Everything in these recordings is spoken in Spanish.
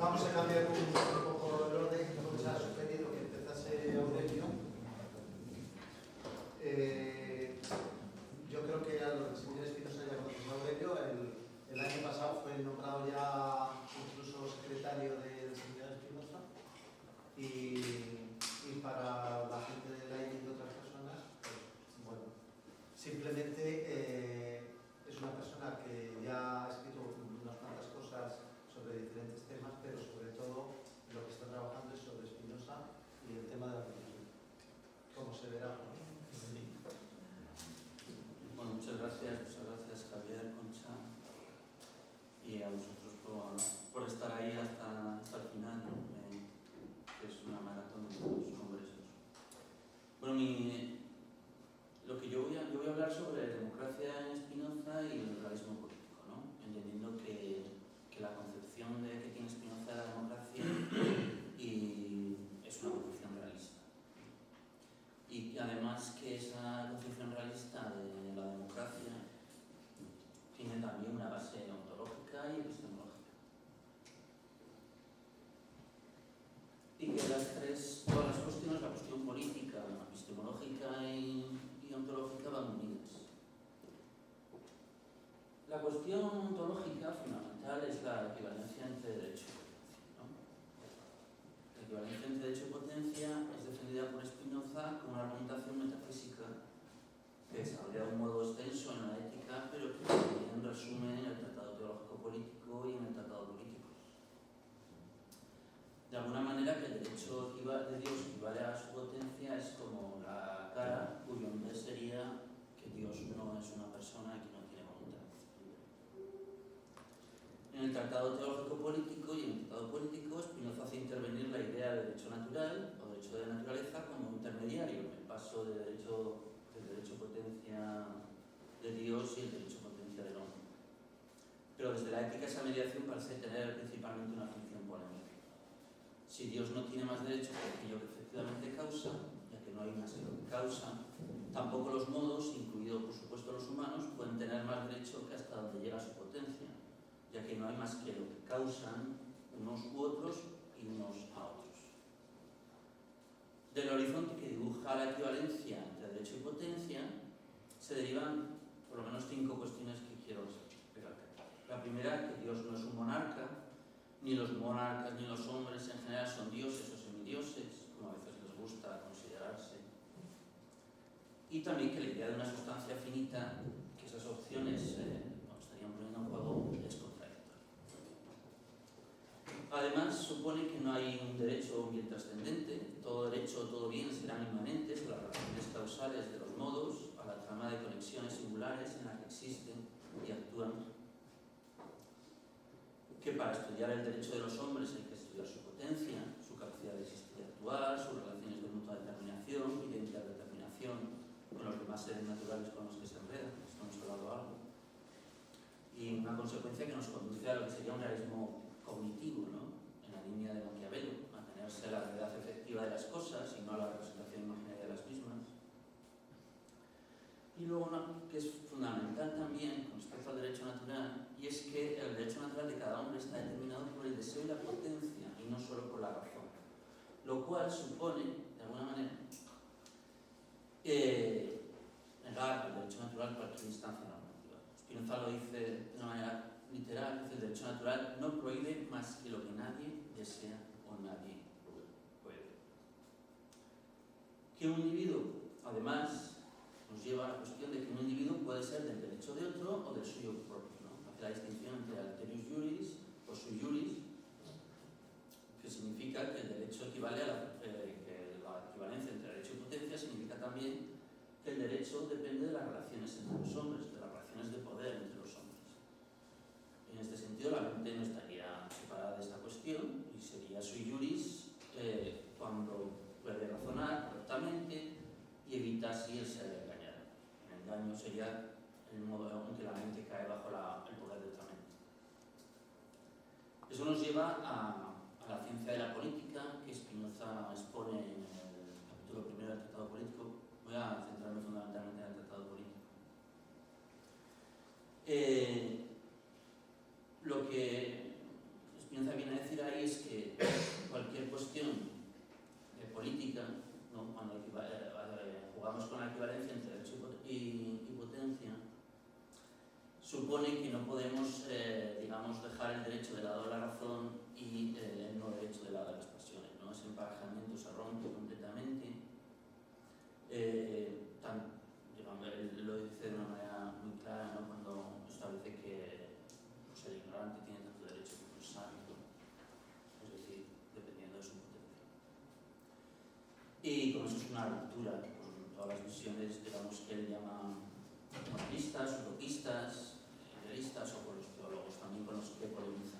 Vamos a cambiar un poco el orden, vamos a sugerir que empezase Aurelio. Yo creo que al señor Espinosa ya conoces a Aurelio. El año pasado fue nombrado ya incluso secretario del señor Espinosa. Y para la gente de la y de otras personas, pues, bueno, simplemente es una persona que ya ha escrito unas cuantas cosas sobre diferentes temas, pero sobre todo lo que está trabajando es sobre Espinosa y el tema de la religión, como se verá, ¿no? Bueno, muchas gracias Javier, Concha, y a vosotros por estar ahí hasta el final, ¿no? Que es una maratón de los congresos. Bueno, lo que yo voy a hablar sobre democracia en Spinoza y el realismo político, ¿no? Entendiendo que la concepción que tiene Spinoza de la democracia es una concepción realista. Y además que esa concepción realista de la democracia tiene también una base ontológica y epistemológica. Y que todas las cuestiones, la cuestión política, epistemológica y ontológica van unidas. La cuestión ontológica fundamental es la equivalencia entre derecho y potencia, ¿no? La equivalencia entre derecho y potencia es defendida por Spinoza como una argumentación metafísica que desarrolla de un modo extenso en la ética, pero que también resume en el Tratado Teológico Político y en el Tratado Político. De alguna manera, que el derecho de Dios equivale a su potencia es como la cara cuyo nombre sería que Dios no es una persona y que no tiene voluntad. En el Tratado Teológico Político y en el Tratado Político, Spinoza hace intervenir la idea de derecho natural o derecho de naturaleza como intermediario en el paso del derecho potencia de Dios y el derecho potencia del hombre. Pero desde la ética esa mediación parece tener principalmente una función polémica. Si Dios no tiene más derecho que aquello que efectivamente causa, ya que no hay más que lo que causa, tampoco los modos, incluidos por supuesto los humanos, pueden tener más derecho que hasta donde llega su potencia, ya que no hay más que lo que causan unos u otros y unos a otros. Del horizonte que dibuja la equivalencia entre derecho y potencia se derivan por lo menos 5 cuestiones que quiero explicar. La primera, que Dios no es un monarca, ni los monarcas ni los hombres en general son dioses o semidioses, como a veces les gusta considerarse. Y también que la idea de una sustancia finita, que esas opciones estarían poniendo en juego, es contradictoria. Además, supone que no hay un derecho o un bien trascendente. Todo derecho o todo bien serán inmanentes a las relaciones causales de los modos, a la trama de conexiones singulares en las que existen y actúan. Que para estudiar el derecho de los hombres hay que estudiar su potencia, su capacidad de existir y actuar, sus relaciones de mutua determinación y de interdeterminación con los demás seres naturales con los que se enredan. Esto hemos hablado algo. Y una consecuencia que nos conduce a lo que sería un realismo cognitivo, ¿no? En la línea de Maquiavelo, mantenerse a la realidad efectiva de las cosas y no a la representación imaginaria de las mismas. Y luego una que es fundamental también con respecto al derecho natural, y es que el derecho natural de cada hombre está determinado por el deseo y la potencia, y no solo por la razón. Lo cual supone, de alguna manera, negar el derecho natural cualquier instancia normativa. Spinoza lo dice de una manera literal, dice: el derecho natural no prohíbe más que lo que nadie desea o nadie puede. Que un individuo, además, nos lleva a la cuestión de que un individuo puede ser del derecho de otro o del suyo propio, ¿no? Hace la distinción entre alterius juris o sui juris, que significa que el derecho equivale a que la equivalencia entre derecho y potencia significa también que el derecho depende de las relaciones entre los hombres, de las relaciones de poder entre los hombres. En este sentido, la mente no estaría separada de esta cuestión y sería sui juris cuando puede razonar correctamente y evita así el ser engañado. El engaño sería el modo en que la mente cae bajo el poder de otra mente. Eso nos lleva a la ciencia de la política, que Spinoza expone en el capítulo 1 del Tratado Político. Voy a centrarme fundamentalmente en el Tratado Político. supone que no podemos, digamos, dejar el derecho de lado de la razón y el no derecho de lado de las pasiones, ¿no? Ese emparejamiento se rompe completamente. Digamos, él lo dice de una manera muy clara, ¿no? Cuando establece que pues, el ignorante tiene tanto derecho como el sabio, es decir, dependiendo de su potencia. Y como eso es una ruptura con todas las visiones, digamos, que él llama moralistas, utopistas, idealistas o con los teólogos también con los que polemizan.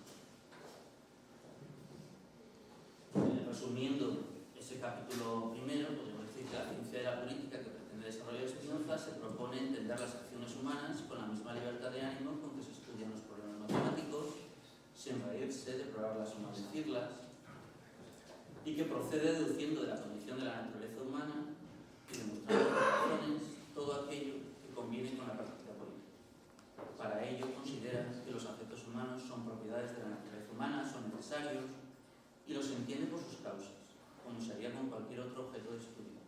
Resumiendo ese capítulo primero, podemos decir que la ciencia de la política que pretende desarrollar Spinoza se propone entender las acciones humanas con la misma libertad de ánimo con que se estudian los problemas matemáticos, sin reírse de probarlas o maldecirlas, y que procede deduciendo de la condición de la naturaleza humana y demostrando por razones todo aquello que conviene con la práctica política. Para ello considera que los afectos humanos son propiedades de la naturaleza humana, son necesarios y los entiende por sus causas, como se haría con cualquier otro objeto de estudio.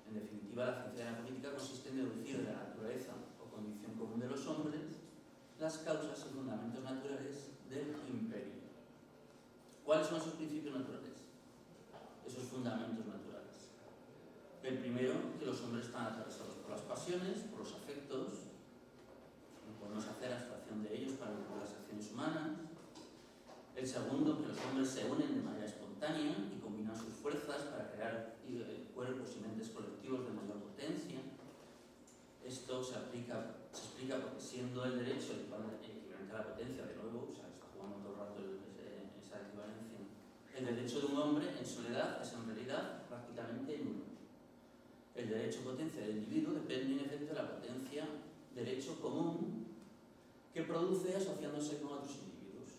En definitiva, la ciencia de la política consiste en deducir de la naturaleza o condición común de los hombres las causas y fundamentos naturales del imperio. ¿Cuáles son esos principios naturales? Esos fundamentos naturales. El primero, que los hombres están atravesados por las pasiones, por los afectos, no podemos hacer abstracción de ellos para entender las acciones humanas. El segundo, que los hombres se unen de manera espontánea y combinan sus fuerzas para crear cuerpos y mentes colectivos de mayor potencia. Esto se explica porque siendo el derecho equivalente a la potencia, de nuevo, o sea, está jugando todo el rato esa equivalencia, el derecho de un hombre en soledad es en realidad prácticamente nulo. El derecho potencia del individuo depende en efecto de la potencia derecho común que produce asociándose con otros individuos.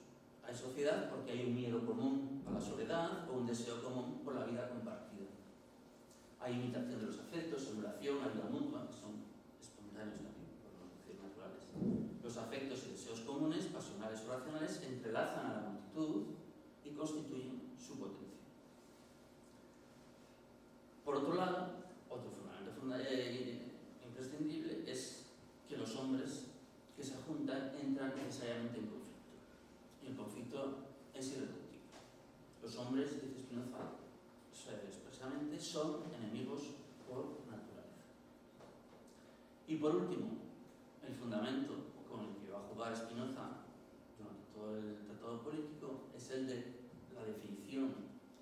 Hay sociedad porque hay un miedo común a la soledad o un deseo común por la vida compartida. Hay imitación de los afectos, emulación, ayuda mutua, que son espontáneos también, por no decir naturales. Los afectos y deseos comunes, pasionales o racionales, se entrelazan a la multitud y constituyen su potencia. Por otro lado, otro fundamento imprescindible es que los hombres que se juntan entran necesariamente en conflicto. Y el conflicto es irreductible. Los hombres, dice Spinoza, expresamente son enemigos por naturaleza. Y por último, el fundamento con el que va a jugar Spinoza durante todo el tratado político es el de la definición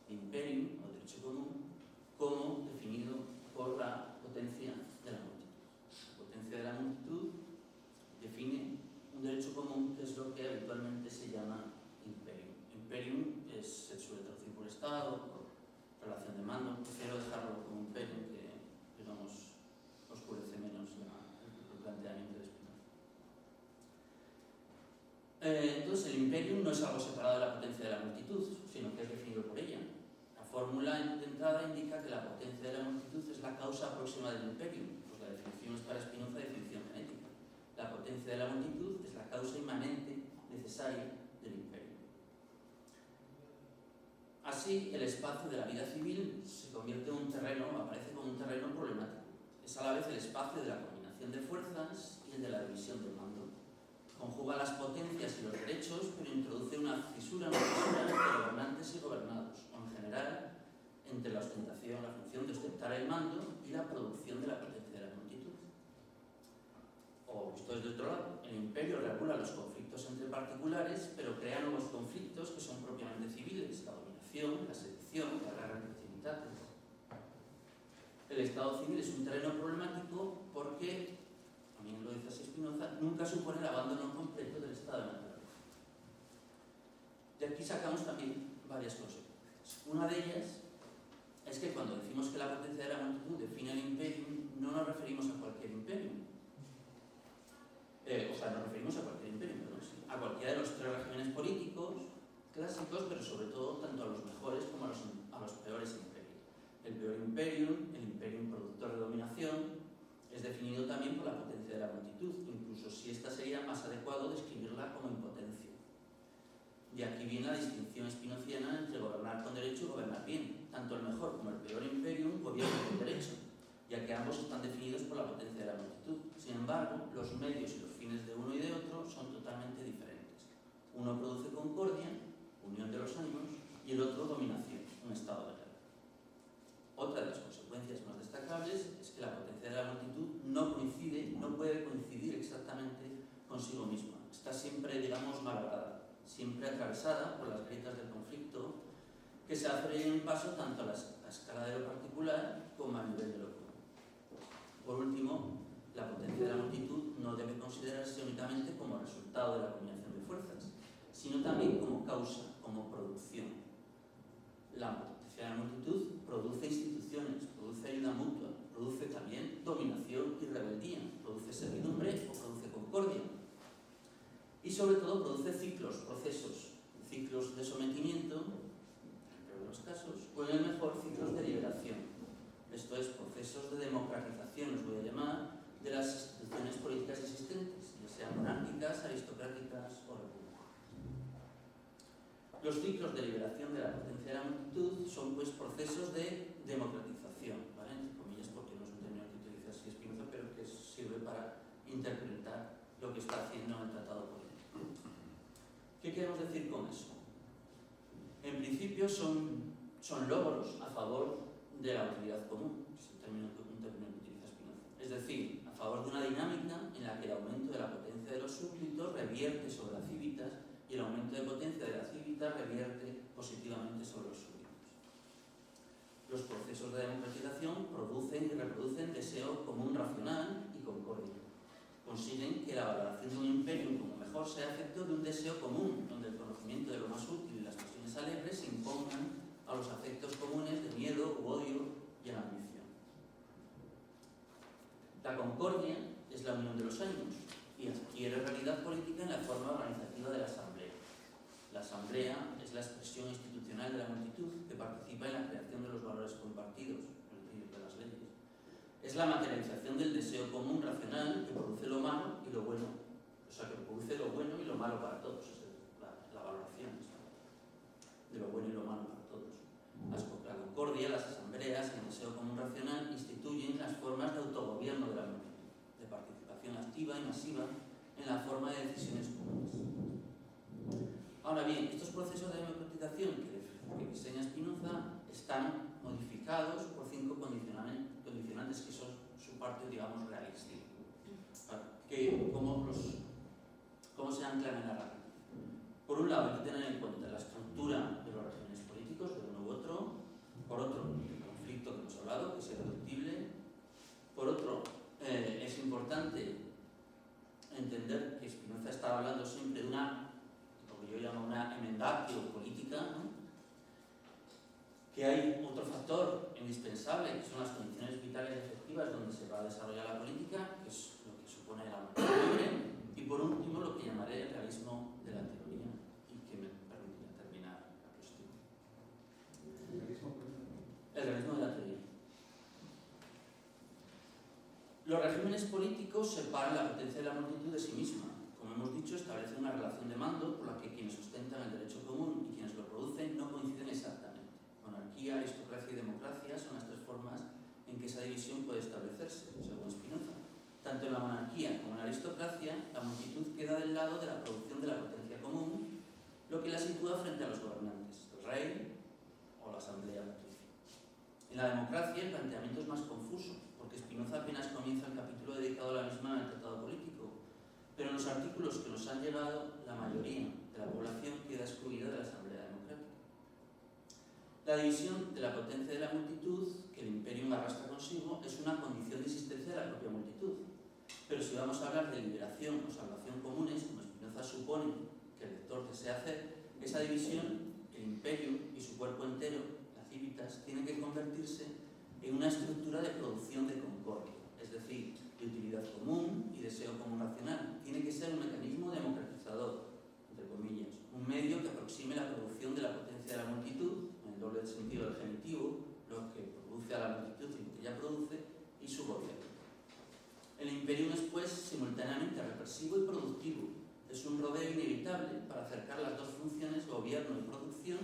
de imperium o derecho común como definido por la potencia de la multitud. La potencia de la multitud define un derecho común que es lo que habitualmente se llama imperium. Imperium se suele traducir por Estado, por relación de mando. Prefiero dejarlo como imperium que, digamos, oscurece menos el planteamiento de Spinoza. Entonces, el imperium no es algo separado de la potencia de la multitud, sino que es definido por ella. La fórmula de entrada indica que la potencia de la multitud es la causa próxima del imperium, pues la definición es para Spinoza definición genética. La potencia de la multitud es la causa inmanente necesaria del imperio. Así, el espacio de la vida civil se convierte en un terreno, aparece como un terreno problemático. Es a la vez el espacio de la combinación de fuerzas y el de la división del mando. Conjuga las potencias y los derechos, pero introduce una fisura entre gobernantes y gobernados, o en general, entre la ostentación, la función de ostentar el mando y la producción de la potencia de la multitud. O visto desde otro lado, el imperio regula los conflictos entre particulares, pero crea nuevos conflictos que son propiamente civiles, la dominación, la sedición, la guerra entre civilitates. El Estado civil es un terreno problemático porque, también lo dice así Spinoza, nunca supone el abandono completo del estado de naturaleza. De aquí sacamos también varias consecuencias. Una de ellas es que cuando decimos que la potencia de la multitud define el imperium, no nos referimos a cualquier imperium. Nos referimos a cualquier imperio, a cualquiera de los tres regímenes políticos clásicos, pero sobre todo tanto a los mejores como a los peores imperios. El peor imperium, el imperium productor de dominación, es definido también por la potencia de la multitud, incluso si esta sería más adecuado describirla como impotencia. De aquí viene la distinción spinoziana entre gobernar con derecho y gobernar bien. Tanto el mejor como el peor imperium gobiernan con derecho, y ya que ambos están definidos por la potencia de la multitud. Sin embargo, los medios y los fines de uno y de otro son totalmente diferentes. Uno produce concordia, unión de los ánimos, y el otro dominación, un estado de guerra. Otra de las consecuencias más destacables es que la potencia de la multitud no puede coincidir exactamente consigo misma. Está siempre, digamos, malograda, siempre atravesada por las grietas del conflicto que se hacen un paso tanto a la escala de lo particular como a nivel de lo común. Por último, la potencia de la multitud no debe considerarse únicamente como resultado de la combinación de fuerzas, sino también como causa, como producción. La potencia de la multitud produce instituciones, produce ayuda mutua, produce también dominación y rebeldía, produce servidumbre o produce concordia. Y sobre todo produce ciclos, procesos, ciclos de sometimiento, en el peor de los casos, o en el mejor, ciclos de liberación. Esto es, procesos de democratización, os voy a llamar, de las instituciones políticas existentes, ya sean monárquicas, aristocráticas o repúblicas. Los ciclos de liberación de la potencia de la multitud son, pues, procesos de democratización, ¿vale? Entre comillas, porque no es un término que utiliza así Spinoza, pero que sirve para interpretar lo que está haciendo en el Tratado Político. ¿Qué queremos decir con eso? En principio son logros a favor de la utilidad común, que es un término que utiliza Spinoza. Es decir, a favor de una dinámica en la que el aumento de la potencia de los súbditos revierte sobre las civitas y el aumento de potencia de las civitas revierte positivamente sobre los súbditos. Los procesos de democratización producen y reproducen deseo común racional y concordia. Consiguen que la valoración de un imperio como mejor sea efecto de un deseo común, donde el conocimiento de lo más útil y las pasiones alegres se impongan a los afectos comunes de miedo u odio y a la ambición. La concordia es la unión de los ánimos y adquiere realidad política en la forma organizativa de la asamblea. La asamblea es la expresión institucional de la multitud que participa en la creación de los valores compartidos, es decir, de las leyes. Es la materialización del deseo común racional que produce lo malo y lo bueno, o sea, que produce lo bueno y lo malo para todos, es la valoración de lo bueno y lo malo para todos. La concordia, las asambleas, el deseo común racional instituyen las formas de autogobierno de la multitud, de participación activa y masiva en la forma de decisiones comunes. Ahora bien, estos procesos de democratización que diseña Spinoza están modificados por 5 condicionantes que son su parte, digamos, realística. ¿Cómo se anclan en la realidad? Por un lado, hay que tener en cuenta la estructura de los regímenes políticos, de uno u otro. Por otro, el conflicto que hemos hablado, que es irreductible. Por otro, es importante entender que Spinoza está hablando siempre de lo que yo llamo una emendatio política, ¿no? Que hay otro factor indispensable, que son las condiciones vitales y efectivas donde se va a desarrollar la política, que es lo que supone la voluntad libre, y por último lo que llamaré el realismo de la teoría, y que me permitirá terminar la cuestión. El realismo de la teoría. Los regímenes políticos separan la potencia de la multitud de sí misma. Como hemos dicho, establecen una relación de mando por la que quienes ostentan el derecho común y quienes lo producen no coinciden exactamente. Monarquía, aristocracia y democracia son las 3 formas en que esa división puede establecerse, según Spinoza. Tanto en la monarquía como en la aristocracia, la multitud queda del lado de la producción de la potencia común, lo que la sitúa frente a los gobernantes, el rey o la asamblea patricia. En la democracia el planteamiento es más confuso, porque Spinoza apenas comienza el capítulo dedicado a la misma en el Tratado Político, pero en los artículos que nos han llegado, la mayoría de la población queda excluida de la asamblea democrática. La división de la potencia de la multitud que el imperio arrastra consigo es una condición de existencia de la propia multitud. Pero si vamos a hablar de liberación o salvación comunes, como Spinoza supone que el lector desea hacer, esa división, el imperio y su cuerpo entero, las civitas, tiene que convertirse en una estructura de producción de concordia, es decir, de utilidad común y deseo común racional. Tiene que ser un mecanismo democratizador, entre comillas, un medio que aproxime la producción de la potencia de la multitud, en el doble sentido del genitivo, lo que produce a la multitud y lo que ya produce, y su gobierno. El imperium es, pues, simultáneamente represivo y productivo. Es un rodeo inevitable para acercar las 2 funciones, gobierno y producción,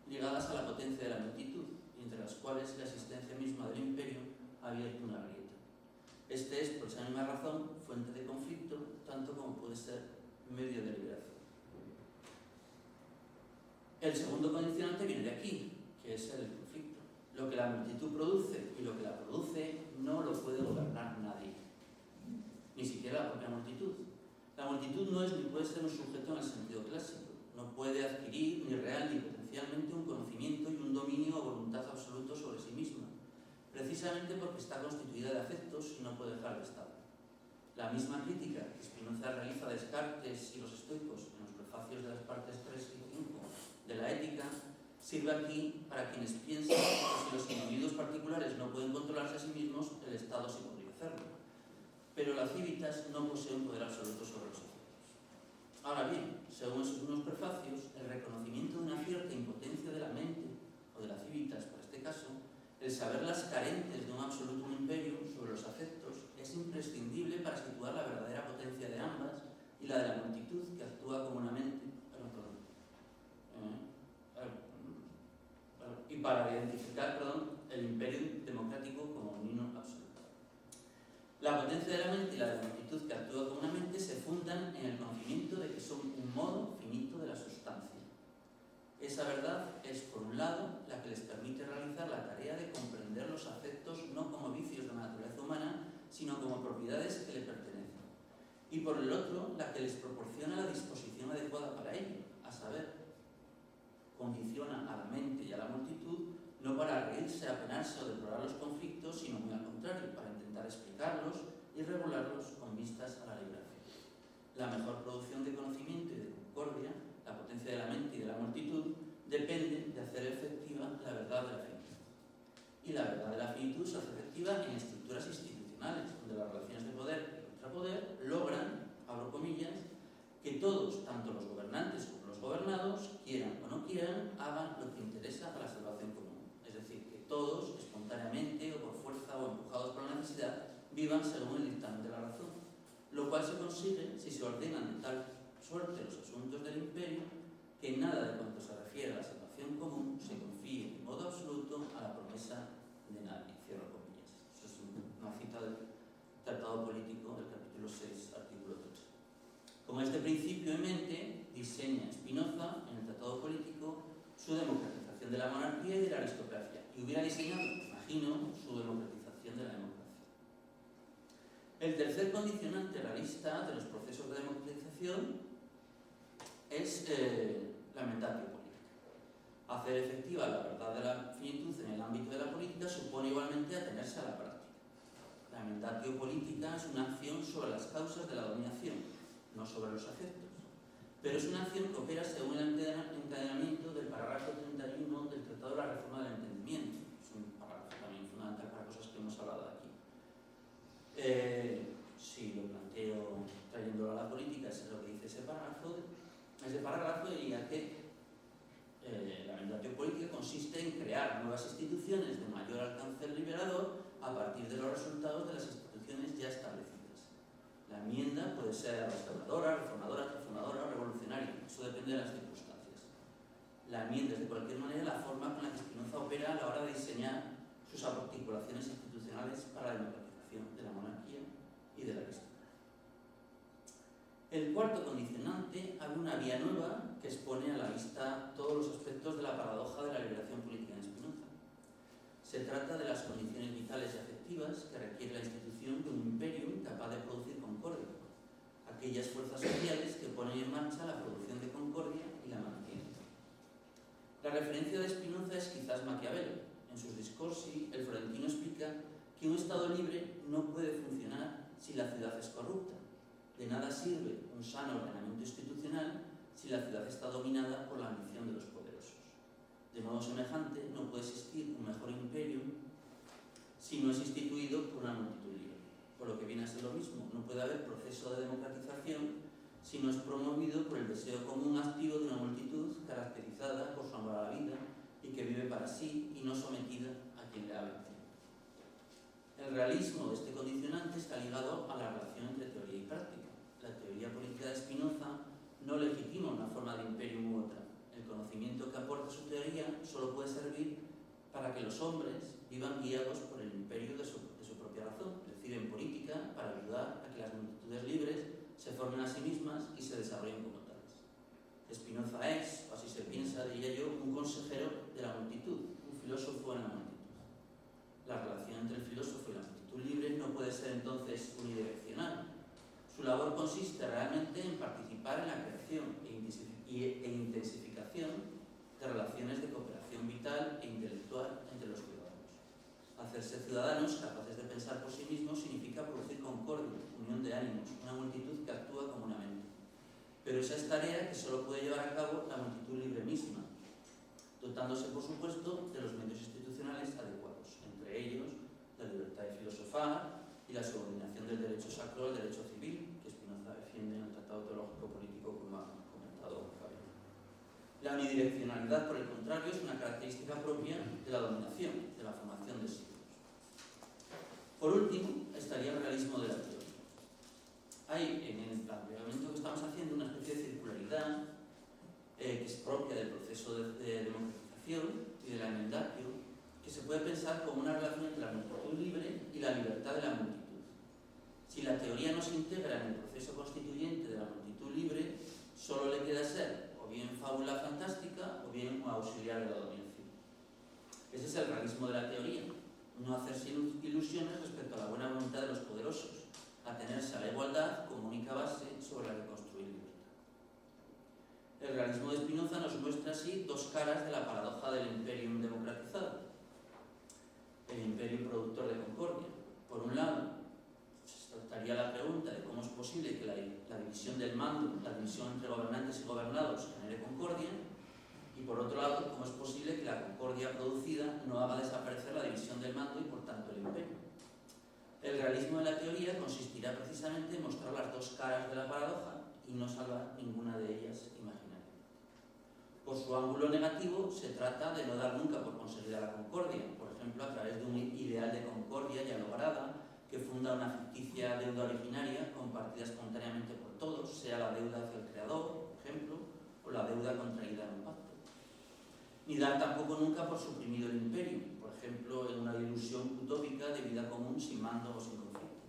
ligadas a la potencia de la multitud, y entre las cuales la existencia misma del imperio ha abierto una grieta. Este es, por esa misma razón, fuente de conflicto, tanto como puede ser medio de liberación. El segundo condicionante viene de aquí, que es el conflicto. Lo que la multitud produce y lo que la produce no lo puede gobernar nadie, ni siquiera la propia multitud. La multitud no es ni puede ser un sujeto en el sentido clásico, no puede adquirir ni real ni potencialmente un conocimiento y un dominio o voluntad absoluto sobre sí misma, precisamente porque está constituida de afectos y no puede dejar de estar. La misma crítica que Spinoza realiza a Descartes y los estoicos en los prefacios de las partes 3 y 5 de la Ética sirve aquí para quienes piensan que si los individuos particulares no pueden controlarse a sí mismos, el Estado sí podría hacerlo. Pero la civitas no posee un poder absoluto sobre los efectos. Ahora bien, según esos mismos prefacios, el reconocimiento de una cierta impotencia de la mente, o de la civitas por este caso, el saberlas carentes de un absoluto imperio sobre los afectos, es imprescindible para situar la verdadera potencia de ambas y la de la multitud que actúa comunamente, y para identificar el imperio democrático como un himno absoluto. La potencia de la mente y la de la multitud que actúa comunamente se fundan en el conocimiento de que son un modo finito de la sustancia. Esa verdad es, por un lado, la que les permite realizar la tarea de comprender los afectos no como vicios de la naturaleza humana, sino como propiedades que le pertenecen. Y por el otro, la que les proporciona la disposición adecuada para ello, a saber, condiciona a la mente y a la multitud no para reírse, apenarse o deplorar los conflictos, sino muy al contrario, para intentar explicarlos y regularlos con vistas a la liberación. La mejor producción de conocimiento y de concordia, la potencia de la mente y de la multitud, depende de hacer efectiva la verdad de la finitud. Y la verdad de la finitud se hace efectiva en estructuras institucionales, donde las relaciones de poder y contrapoder logran, abro comillas, que todos, tanto los gobernantes como los gobernados, quieran o no quieran, hagan lo que interesa a la salvación común. Es decir, que todos, espontáneamente o por fuerza o empujados por la necesidad, vivan según el dictamen de la razón, lo cual se consigue si se ordenan de tal suerte los asuntos del imperio que nada de cuanto se refiere a la salvación común se confíe de modo absoluto a la promesa de nadie. Cierro comillas. Eso es una cita del Tratado Político del capítulo 6, artículo 3. Con este principio en mente, diseña Spinoza en el Tratado Político su democratización de la monarquía y de la aristocracia, y hubiera diseñado, imagino, su democratización de la democracia. El tercer condicionante realista de los procesos de democratización es la mentatio política. Hacer efectiva la verdad de la finitud en el ámbito de la política supone igualmente atenerse a la práctica. La mentatio política es una acción sobre las causas de la dominación, no sobre los afectos, pero es una acción que opera según el encadenamiento del parágrafo 31 del Tratado de la Reforma del Entendimiento. Es un parágrafo también fundamental para cosas que hemos hablado aquí. Si lo planteo trayéndolo a la política, es lo que dice ese parágrafo diría que la mentatio política consiste en crear nuevas instituciones de mayor alcance liberador a partir de los resultados de las instituciones ya establecidas. La enmienda puede ser restauradora, reformadora, transformadora o revolucionaria, eso depende de las circunstancias. La enmienda es de cualquier manera la forma con la que Spinoza opera a la hora de diseñar sus articulaciones institucionales para la democratización de la monarquía y de la aristocracia. El cuarto condicionante abre una vía nueva que expone a la vista todos los aspectos de la paradoja de la liberación política en Spinoza. Se trata de las condiciones vitales y afectivas que requiere la institución de un imperio incapaz de producir concordia, aquellas fuerzas sociales que ponen en marcha la producción de concordia y la mantienen. La referencia de Spinoza es quizás Maquiavelo. En sus discorsi, el florentino explica que un Estado libre no puede funcionar si la ciudad es corrupta. De nada sirve un sano ordenamiento institucional si la ciudad está dominada por la ambición de los poderosos. De modo semejante, no puede existir un mejor imperio si no es instituido por una multitud libre. Por lo que viene a ser lo mismo, no puede haber proceso de democratización si no es promovido por el deseo común activo de una multitud caracterizada por su amor a la vida y que vive para sí y no sometida a quien le ha vencido. El realismo de este condicionante está ligado a la relación entre teoría y práctica. La teoría política de Spinoza no legitima una forma de imperio u otra. El conocimiento que aporta su teoría solo puede servir para que los hombres vivan guiados por el imperio de su propia razón, es decir, en política, para ayudar a que las multitudes libres se formen a sí mismas y se desarrollen como tales. Spinoza es, o así se piensa, diría yo, un consejero de la multitud, un filósofo en la multitud. La relación entre el filósofo y la multitud libre no puede ser entonces unidireccional. Su labor consiste realmente en participar en la creación e intensificación de relaciones de cooperación vital e intelectual entre los ciudadanos. Hacerse ciudadanos capaces de pensar por sí mismos significa producir concordia, unión de ánimos, una multitud que actúa comunamente. Pero esa es tarea que solo puede llevar a cabo la multitud libre misma, dotándose, por supuesto, de los medios institucionales adecuados, entre ellos la libertad de filosofar y la subordinación del derecho sacro al derecho civil, que Spinoza defiende en el Tratado Teológico Político, como ha comentado Javier. La unidireccionalidad, por el contrario, es una característica propia de la dominación, de la formación de siglos. Por último, estaría el realismo de la teoría. Hay en el planteamiento que estamos haciendo una especie de circularidad que es propia del proceso de democratización y de la enmendatio, que se puede pensar como una relación entre la multitud libre y la libertad de la multitud. Si la teoría no se integra en el proceso constituyente de la multitud libre, solo le queda ser o bien fábula fantástica o bien un auxiliar de la dominación. Ese es el realismo de la teoría, no hacerse ilusiones respecto a la buena voluntad de los poderosos, atenerse a la igualdad como única base sobre la que construir libertad. El realismo de Spinoza nos muestra así dos caras de la paradoja del imperium democratizado. El imperio productor de concordia. Por un lado, se trataría la pregunta de cómo es posible que la división del mando, la división entre gobernantes y gobernados genere concordia, y por otro lado, cómo es posible que la concordia producida no haga desaparecer la división del mando y por tanto el imperio. El realismo de la teoría consistirá precisamente en mostrar las dos caras de la paradoja y no salvar ninguna de ellas imaginaria. Por su ángulo negativo, se trata de no dar nunca por conseguida la concordia, por ejemplo, a través de un ideal de concordia ya lograda que funda una ficticia deuda originaria compartida espontáneamente por todos, sea la deuda hacia el creador, por ejemplo, o la deuda contraída en un pacto. Ni dar tampoco nunca por suprimido el imperio, por ejemplo, en una ilusión utópica de vida común sin mando o sin conflicto.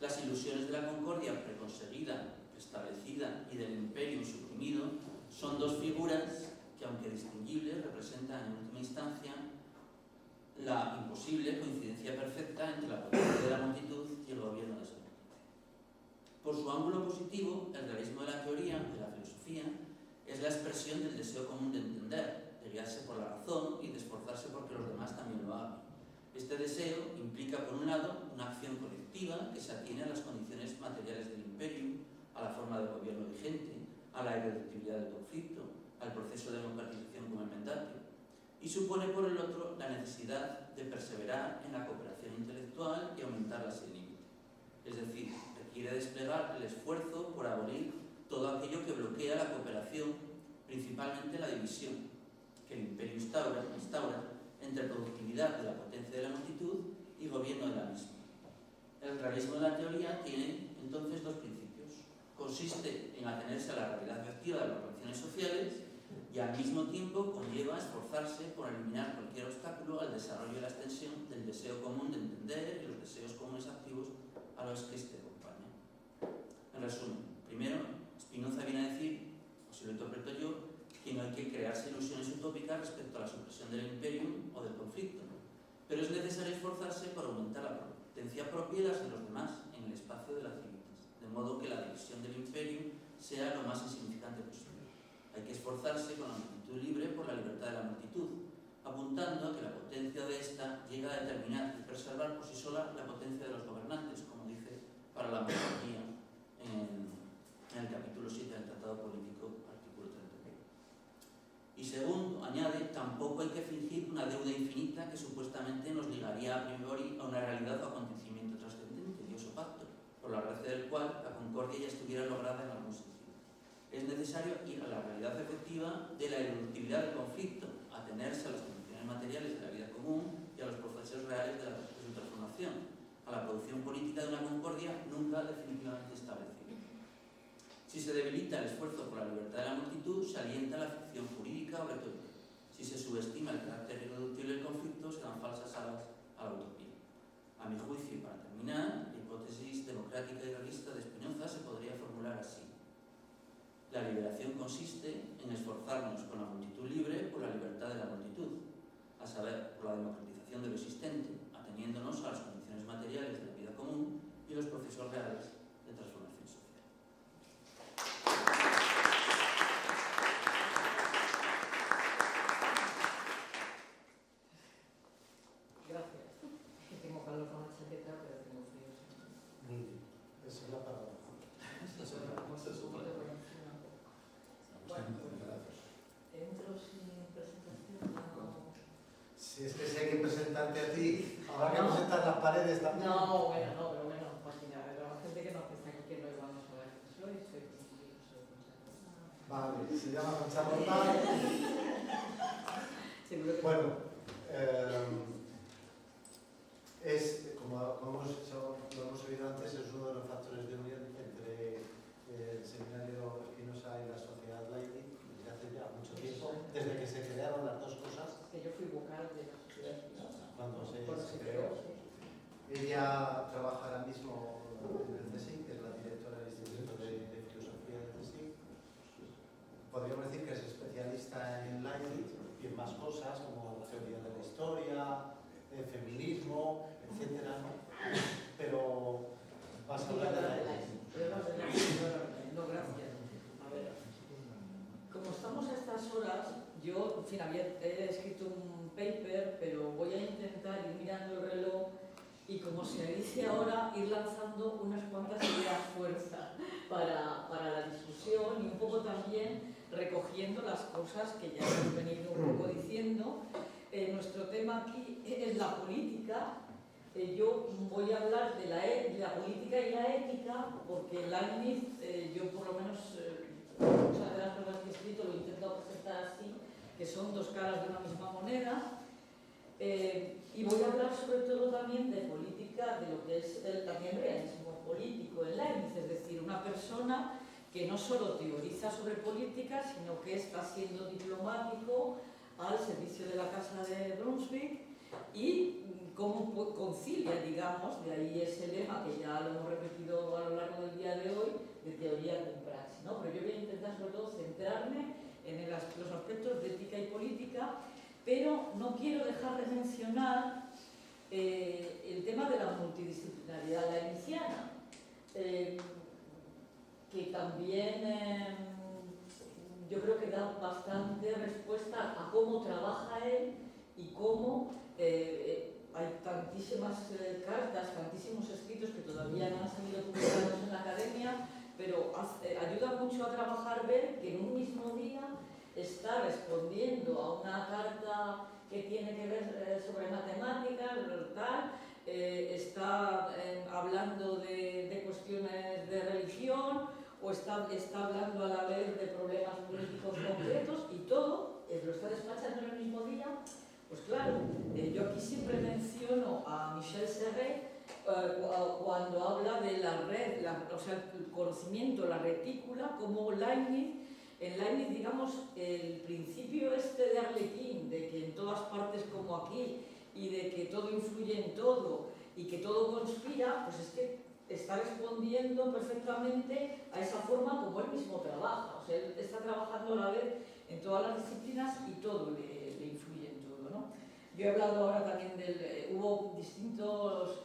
Las ilusiones de la concordia preconseguida, establecida y del imperio suprimido son dos figuras que, aunque distinguibles, representan en última instancia la imposible coincidencia perfecta entre la potencia de la multitud y el gobierno de esa multitud. Por su ángulo positivo, el realismo de la teoría, de la filosofía, es la expresión del deseo común de entender, de guiarse por la razón y de esforzarse porque los demás también lo hagan. Este deseo implica, por un lado, una acción colectiva que se atiene a las condiciones materiales del imperio, a la forma de gobierno vigente, a la irreductibilidad del conflicto, al proceso de democratización como enmendatio, y supone, por el otro, la necesidad de perseverar en la cooperación intelectual y aumentarla sin límite. Es decir, requiere desplegar el esfuerzo por abolir todo aquello que bloquea la cooperación, principalmente la división que el imperio instaura entre productividad de la potencia de la multitud y gobierno de la misma. El realismo de la teoría tiene entonces dos principios. Consiste en atenerse a la realidad efectiva de las relaciones sociales y al mismo tiempo conlleva esforzarse por eliminar cualquier obstáculo al desarrollo y la extensión del deseo común de entender y los deseos comunes activos a los que éste acompaña. En resumen, primero, Spinoza viene a decir, o si lo interpreto yo, que no hay que crearse ilusiones utópicas respecto a la supresión del imperio o del conflicto, pero es necesario esforzarse por aumentar la potencia propia y las de los demás en el espacio de las cívitas, de modo que la división del imperio sea lo más insignificante posible. Hay que esforzarse con la multitud libre por la libertad de la multitud, apuntando a que la potencia de ésta llega a determinar y preservar por sí sola la potencia de los gobernantes, como dice para la monarquía en el capítulo 7 del Tratado Político, artículo 31. Y segundo, añade, tampoco hay que fingir una deuda infinita que supuestamente nos ligaría a priori a una realidad o acontecimiento trascendente, Dios o pacto, por la gracia del cual la concordia ya estuviera lograda en algún sentido. Es necesario ir a la realidad efectiva de la irreductibilidad del conflicto, atenerse a las condiciones materiales de la vida común y a los procesos reales de su transformación, a la producción política de una concordia nunca definitivamente establecida. Si se debilita el esfuerzo por la libertad de la multitud, se alienta la ficción jurídica o retórica. Si se subestima el carácter irreductible del conflicto, se dan falsas alas a la utopía. A A mi juicio, y para terminar, la hipótesis democrática y realista de Spinoza se podría formular así. La liberación consiste en esforzarnos con la multitud libre por la libertad de la multitud, a saber, por la democratización de lo existente, ateniéndonos a las condiciones materiales de la vida común y los procesos reales de transformación social. Gracias. Es que tengo calor con la chaqueta, pero tengo frío. Esa es la palabra. Entro sin presentación. No. Si es que si hay que presentarte a ti, habrá que presentar las paredes también. No, pero bueno, pues mira, la gente que no está aquí, que no íbamos a ver que soy Vale, se llama Concha Rota. Seguro que Bueno, como lo hemos oído antes, es uno de los factores de unión entre el seminario Spinoza y la sociedad Leibniz desde hace ya mucho tiempo, desde que se crearon las dos cosas. que yo fui vocal de la sociedad Spinoza. Cuando se creó, creó. sí. Ella trabaja ahora mismo en el CSIC, que es la directora del Instituto de Filosofía del CSIC. Podríamos decir que es especialista en Leibniz y en más cosas como teoría de la historia, feminismo, etcétera, ¿no? Pero vas a hablar de Leibniz. No, gracias. A ver, como estamos a estas horas, yo, en fin, he escrito un paper, pero voy a intentar ir mirando el reloj y, como se dice ahora, ir lanzando unas cuantas ideas fuerza para la discusión y un poco también recogiendo las cosas que ya hemos venido un poco diciendo. Nuestro tema aquí es la política. Yo voy a hablar de la política y la ética, porque Leibniz, yo por lo menos muchas de las cosas que he escrito lo he intentado presentar así, que son dos caras de una misma moneda. Y voy a hablar sobre todo también de política, de lo que es también realismo político en Leibniz, es decir, una persona que no solo teoriza sobre política, sino que está siendo diplomático al servicio de la Casa de Brunswick y cómo concilia, digamos, de ahí ese lema que ya lo hemos repetido a lo largo del día de hoy, de teoría con praxis, ¿no? Pero yo voy a intentar sobre todo centrarme en los aspectos de ética y política, pero no quiero dejar de mencionar el tema de la multidisciplinaridad leibniziana, que también yo creo que da bastante respuesta a cómo trabaja él y cómo hay tantísimas cartas, tantísimos escritos que todavía no han salido publicados en la academia, pero ayuda mucho a trabajar ver que en un mismo día está respondiendo a una carta que tiene que ver sobre matemáticas, tal, está hablando de cuestiones de religión, o está hablando a la vez de problemas políticos concretos, y todo lo está despachando en el mismo día. Pues claro, yo aquí siempre menciono a Michel Serret cuando habla de la red, o sea, el conocimiento, la retícula, como Leibniz. En Leibniz, digamos, el principio este de Arlequín, de que en todas partes como aquí, y de que todo influye en todo, y que todo conspira, pues es que está respondiendo perfectamente a esa forma como él mismo trabaja. O sea, él está trabajando a la vez en todas las disciplinas y todo le influye en todo, ¿no? Yo he hablado ahora también hubo distintos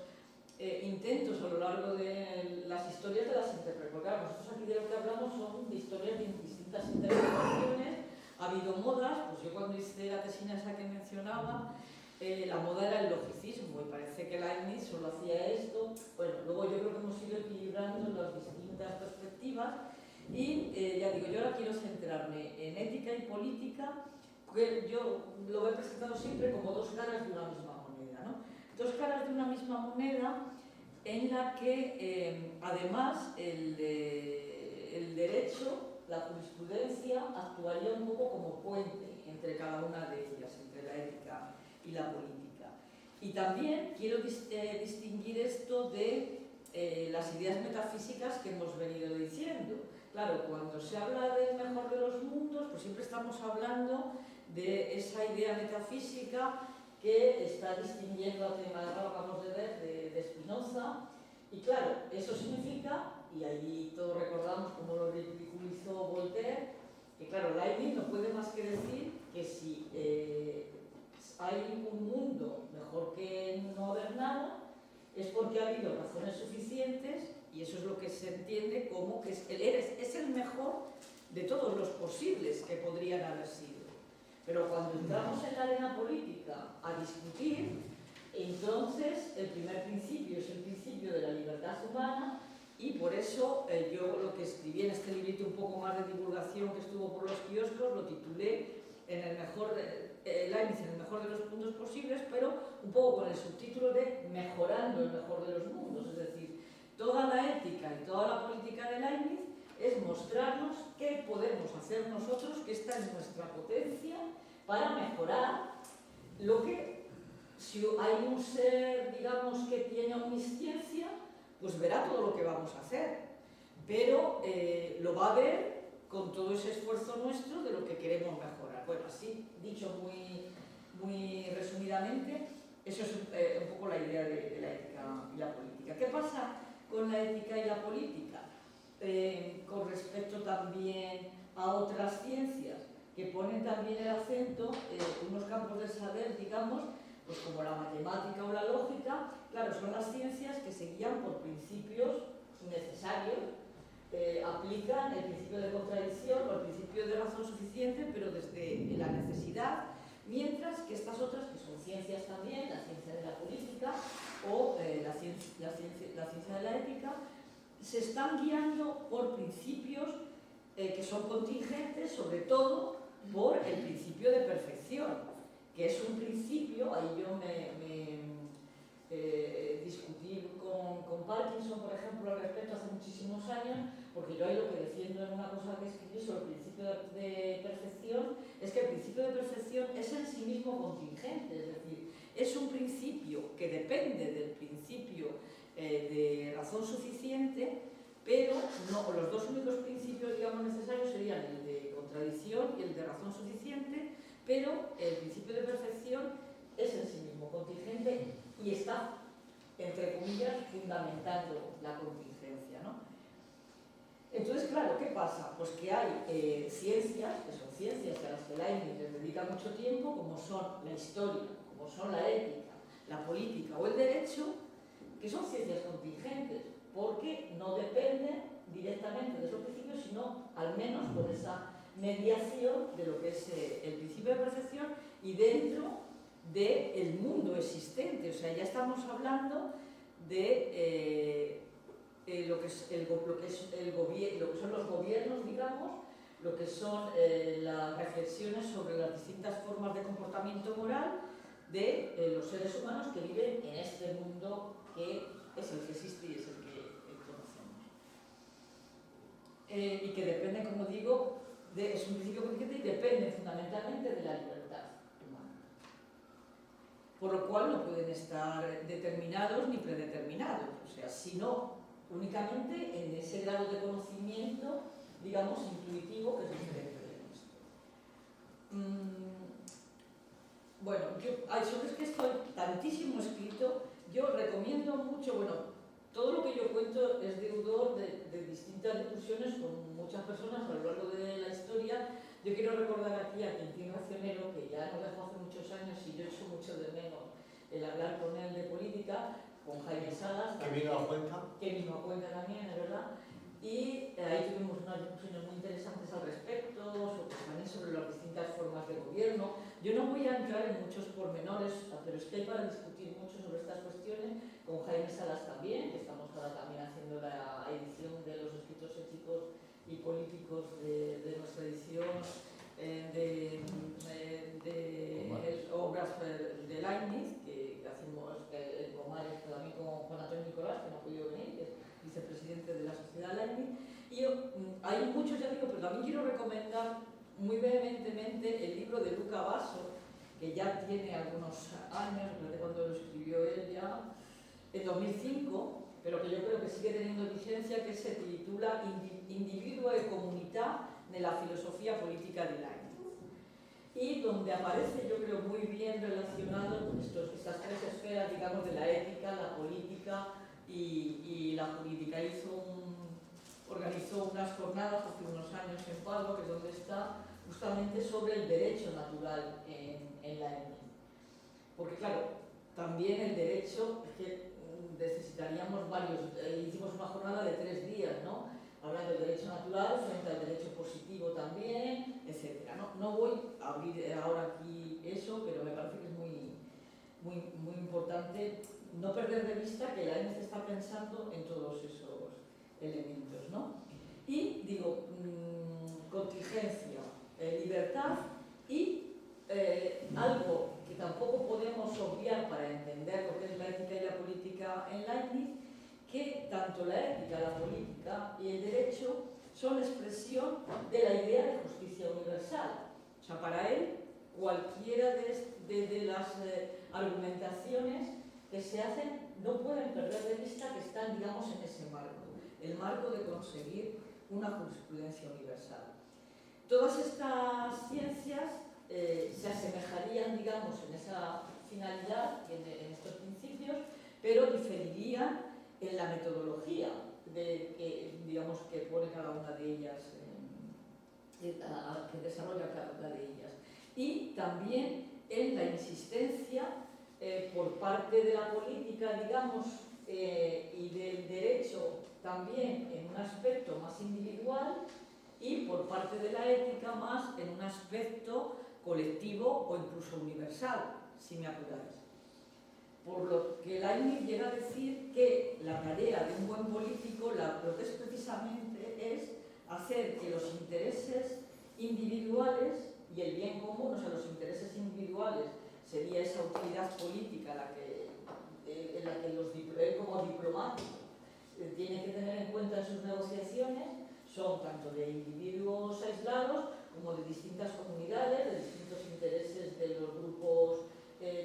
intentos a lo largo de las historias de las interpretaciones. Claro, nosotros aquí de lo que hablamos son de historias de distintas interpretaciones. Ha habido modas, pues yo cuando hice la tesina esa que mencionaba, la moda era el logicismo, y parece que Leibniz solo hacía esto. Bueno, luego yo creo que hemos ido equilibrando las distintas perspectivas, y ya digo, yo ahora quiero centrarme en ética y política, que yo lo he presentado siempre como dos caras de una misma moneda, ¿no? Dos caras de una misma moneda en la que además el derecho, la jurisprudencia, actuaría un poco como puente entre cada una de ellas, entre la ética y la política. Y también quiero distinguir esto de las ideas metafísicas que hemos venido diciendo. Claro, cuando se habla del mejor de los mundos, pues siempre estamos hablando de esa idea metafísica que está distinguiendo al tema que acabamos de ver de Spinoza. Y claro, eso significa, y allí todos recordamos cómo lo ridiculizó Voltaire, que claro, Leibniz no puede más que decir que si hay un mundo mejor que no haber nada, es porque ha habido razones suficientes, y eso es lo que se entiende como que es el mejor de todos los posibles que podrían haber sido. Pero cuando entramos en la arena política a discutir, entonces el primer principio es el principio de la libertad humana, y por eso yo lo que escribí en este librito un poco más de divulgación que estuvo por los kioscos lo titulé Leibniz en el mejor de los mundos posibles, pero un poco con el subtítulo de Mejorando el mejor de los mundos. Es decir, toda la ética y toda la política de Leibniz es mostrarnos qué podemos hacer nosotros, que está en nuestra potencia, para mejorar lo que, si hay un ser, digamos, que tiene omnisciencia, pues verá todo lo que vamos a hacer, pero lo va a ver con todo ese esfuerzo nuestro de lo que queremos mejorar. Bueno, así, dicho muy resumidamente, eso es un poco la idea de la ética y la política. ¿Qué pasa con la ética y la política? Con respecto también a otras ciencias que ponen también el acento en unos campos del saber, digamos, pues como la matemática o la lógica, claro, son las ciencias que se guían por principios necesarios, aplican el principio de contradicción o el principio de razón suficiente, pero desde la necesidad, mientras que estas otras, que son ciencias también, la ciencia de la política o la ciencia de la ética, se están guiando por principios que son contingentes, sobre todo por el principio de perfección, que es un principio, ahí yo discutí con Parkinson, por ejemplo, al respecto hace muchísimos años, porque yo ahí lo que defiendo en una cosa que escribí sobre el principio de perfección es que el principio de perfección es en sí mismo contingente, es decir, es un principio que depende del principio de razón suficiente, pero no, los dos únicos principios, digamos, necesarios serían el de contradicción y el de razón suficiente, pero el principio de perfección es en sí mismo contingente y está, entre comillas, fundamentando la contingencia, ¿no? Entonces, claro, ¿qué pasa? Pues que hay ciencias, que son ciencias a las que Leibniz les dedica mucho tiempo, como son la historia, como son la ética, la política o el derecho, que son ciencias contingentes, porque no dependen directamente de esos principios, sino al menos con esa mediación de lo que es el principio de perfección y dentro del mundo existente. O sea, ya estamos hablando de lo que son los gobiernos, digamos, lo que son las reflexiones sobre las distintas formas de comportamiento moral de los seres humanos que viven en este mundo que es el que existe y es el que conocemos. Y que depende, como digo, es un principio contingente y depende fundamentalmente de la libertad humana. Por lo cual no pueden estar determinados ni predeterminados, o sea, sino únicamente en ese grado de conocimiento, digamos, intuitivo que es diferente de nuestro. Bueno, sobre que estoy tantísimo escrito, yo recomiendo mucho, bueno, todo lo que yo cuento es deudor de distintas discusiones con muchas personas a lo largo de la historia. Yo quiero recordar aquí a Quintín Racionero, que ya nos dejó hace muchos años y yo echo mucho de menos el hablar con él de política, con Jaime Salas. Que vino a Cuenca. Que vino a Cuenca también, es verdad. Y ahí tuvimos unas discusiones muy interesantes al respecto, también sobre las distintas formas de gobierno. Yo no voy a entrar en muchos pormenores, pero es que hay para discutir mucho sobre estas cuestiones, con Jaime Salas también, que estamos ahora también haciendo la edición de los escritos éticos y políticos de nuestra edición de obras de Leibniz, que hacemos en Comares también con Antonio Nicolás, que no ha podido venir, que es vicepresidente de la Sociedad Leibniz. Y hay muchos, ya digo, pero también quiero recomendar muy vehementemente el libro de Luca Basso, que ya tiene algunos años, desde cuando lo escribió él ya, en 2005, pero que yo creo que sigue teniendo vigencia, que se titula Individuo e Comunità nella filosofia política de Leibniz. y donde aparece, yo creo, muy bien relacionado estas tres esferas, digamos, de la ética, la política y la jurídica. Organizó unas jornadas hace unos años en Padua, que es donde está, justamente sobre el derecho natural en la ENIC. Porque claro, también el derecho, es que necesitaríamos hicimos una jornada de 3 días, ¿no? Hablando del derecho natural frente al derecho positivo también, etc. No voy a abrir ahora aquí eso, pero me parece que es muy importante no perder de vista que la ENIC está pensando en todos esos elementos, ¿no? Y digo, contingencia, libertad y algo que tampoco podemos obviar para entender lo que es la ética y la política en Leibniz, que tanto la ética, la política y el derecho son expresión de la idea de justicia universal. O sea, para él, cualquiera de las argumentaciones que se hacen no pueden perder de vista que están, digamos, en ese marco, el marco de conseguir una jurisprudencia universal. Todas estas ciencias se asemejarían, digamos, en esa finalidad, en estos principios, pero diferirían en la metodología digamos, que pone cada una de ellas, que desarrolla cada una de ellas. Y también en la insistencia por parte de la política, digamos, y del derecho también en un aspecto más individual y por parte de la ética más en un aspecto colectivo o incluso universal, si me apuráis. Por lo que Leibniz llega a decir que la tarea de un buen político, lo que es precisamente es hacer que los intereses individuales y el bien común, o sea, los intereses individuales sería esa utilidad política en la que él como diplomático tiene que tener en cuenta en sus negociaciones, son tanto de individuos aislados como de distintas comunidades, de distintos intereses de los grupos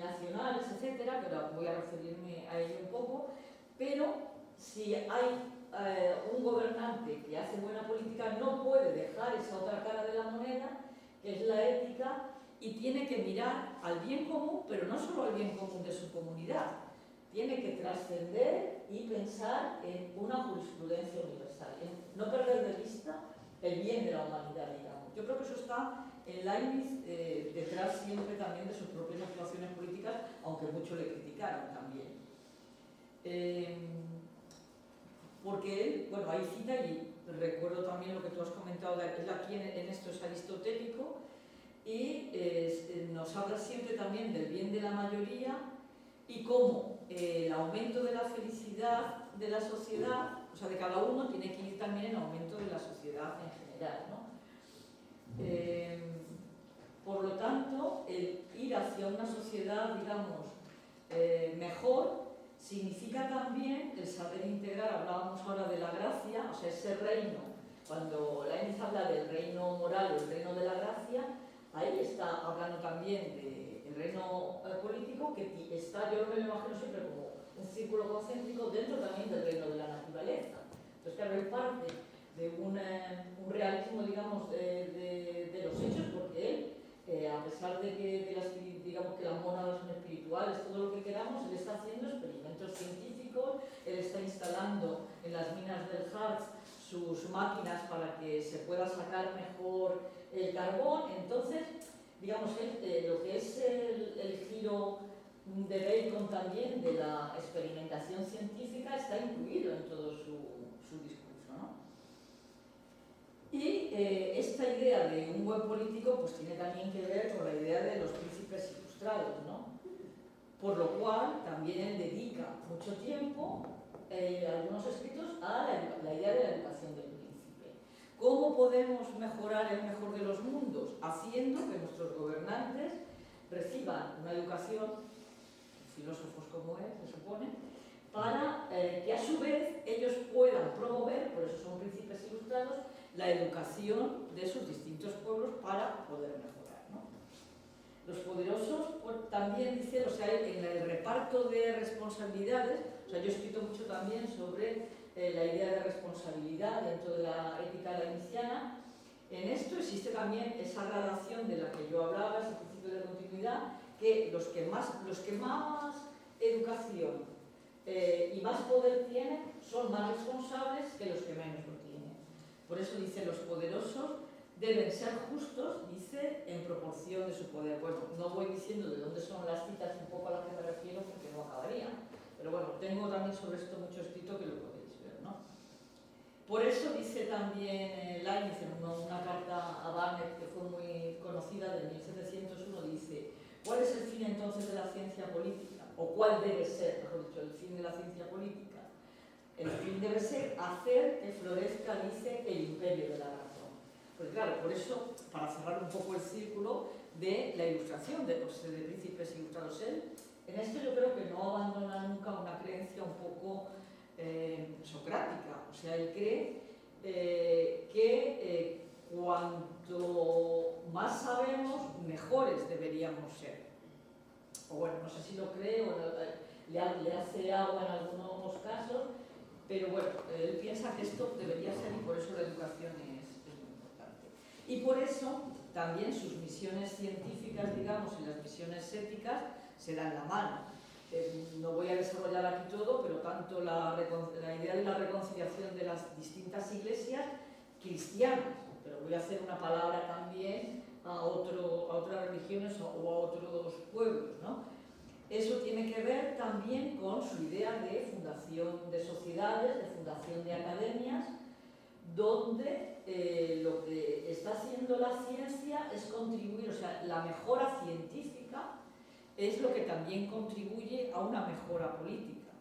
nacionales, etcétera, que ahora voy a referirme a ello un poco, pero si hay un gobernante que hace buena política, no puede dejar esa otra cara de la moneda, que es la ética, y tiene que mirar al bien común, pero no solo al bien común de su comunidad, tiene que trascender y pensar en una jurisprudencia universal, en no perder de vista el bien de la humanidad, digamos. Yo creo que eso está en Leibniz detrás siempre también de sus propias actuaciones políticas, aunque mucho le criticaron también. Porque él, bueno, hay cita y recuerdo también lo que tú has comentado, él aquí en esto es aristotélico y nos habla siempre también del bien de la mayoría y cómo el aumento de la felicidad de la sociedad, o sea, de cada uno, tiene que ir también en aumento de la sociedad en general, ¿no? Por lo tanto, el ir hacia una sociedad, digamos, mejor, significa también el saber integrar, hablábamos ahora de la gracia, o sea, ese reino, cuando Leibniz habla del reino moral o el reino de la gracia, ahí está hablando también del reino político, que está, yo me lo imagino siempre como un círculo concéntrico dentro también del reino de la naturaleza. Entonces, claro, él parte de un realismo, digamos, de los hechos, porque él, a pesar de que, digamos, que las mónadas son espirituales, todo lo que queramos, él está haciendo experimentos científicos, él está instalando en las minas del Harz sus máquinas para que se pueda sacar mejor el carbón. Entonces, digamos, lo que es el giro de Bacon también de la experimentación científica está incluido en todo su discurso, ¿no? Y esta idea de un buen político pues tiene también que ver con la idea de los príncipes ilustrados, ¿no? Por lo cual también él dedica mucho tiempo, algunos escritos, a la idea de la educación del príncipe. ¿Cómo podemos mejorar el mejor de los mundos? Haciendo que nuestros gobernantes reciban una educación, filósofos como él, se supone, para que a su vez ellos puedan promover, por eso son príncipes ilustrados, la educación de sus distintos pueblos para poder mejorar, ¿no? Los poderosos pues, también dicen, o sea, en el reparto de responsabilidades, o sea, yo he escrito mucho también sobre la idea de responsabilidad dentro de la ética leibniziana, En esto existe también esa gradación de la que yo hablaba, ese principio de continuidad, que los que más educación y más poder tienen son más responsables que los que menos lo tienen. Por eso dice, los poderosos deben ser justos, dice, en proporción de su poder. Bueno, no voy diciendo de dónde son las citas un poco a las que me refiero porque no acabaría. Pero bueno, tengo también sobre esto mucho escrito que lo podéis ver, ¿no? Por eso dice también Leibniz en una carta a Barnett que fue muy conocida de 1701, dice: ¿cuál es el fin entonces de la ciencia política? ¿O cuál debe ser, mejor dicho, el fin de la ciencia política? El fin debe ser hacer que florezca, dice, el imperio de la razón. Pues claro, por eso, para cerrar un poco el círculo de la ilustración de Príncipes Ilustrados, en esto yo creo que no abandona nunca una creencia un poco socrática. O sea, él cree que cuanto más sabemos, mejores deberíamos ser. O bueno, no sé si lo cree o le hace agua en algunos casos, pero bueno, él piensa que esto debería ser y por eso la educación es muy importante. Y por eso también sus misiones científicas, digamos, y las misiones éticas se dan la mano. No voy a desarrollar aquí todo, pero tanto la idea de la reconciliación de las distintas iglesias cristianas, pero voy a hacer una palabra también a otras religiones o a otros pueblos, ¿no? Eso tiene que ver también con su idea de fundación de sociedades, de fundación de academias, donde lo que está haciendo la ciencia es contribuir, o sea, la mejora científica es lo que también contribuye a una mejora política.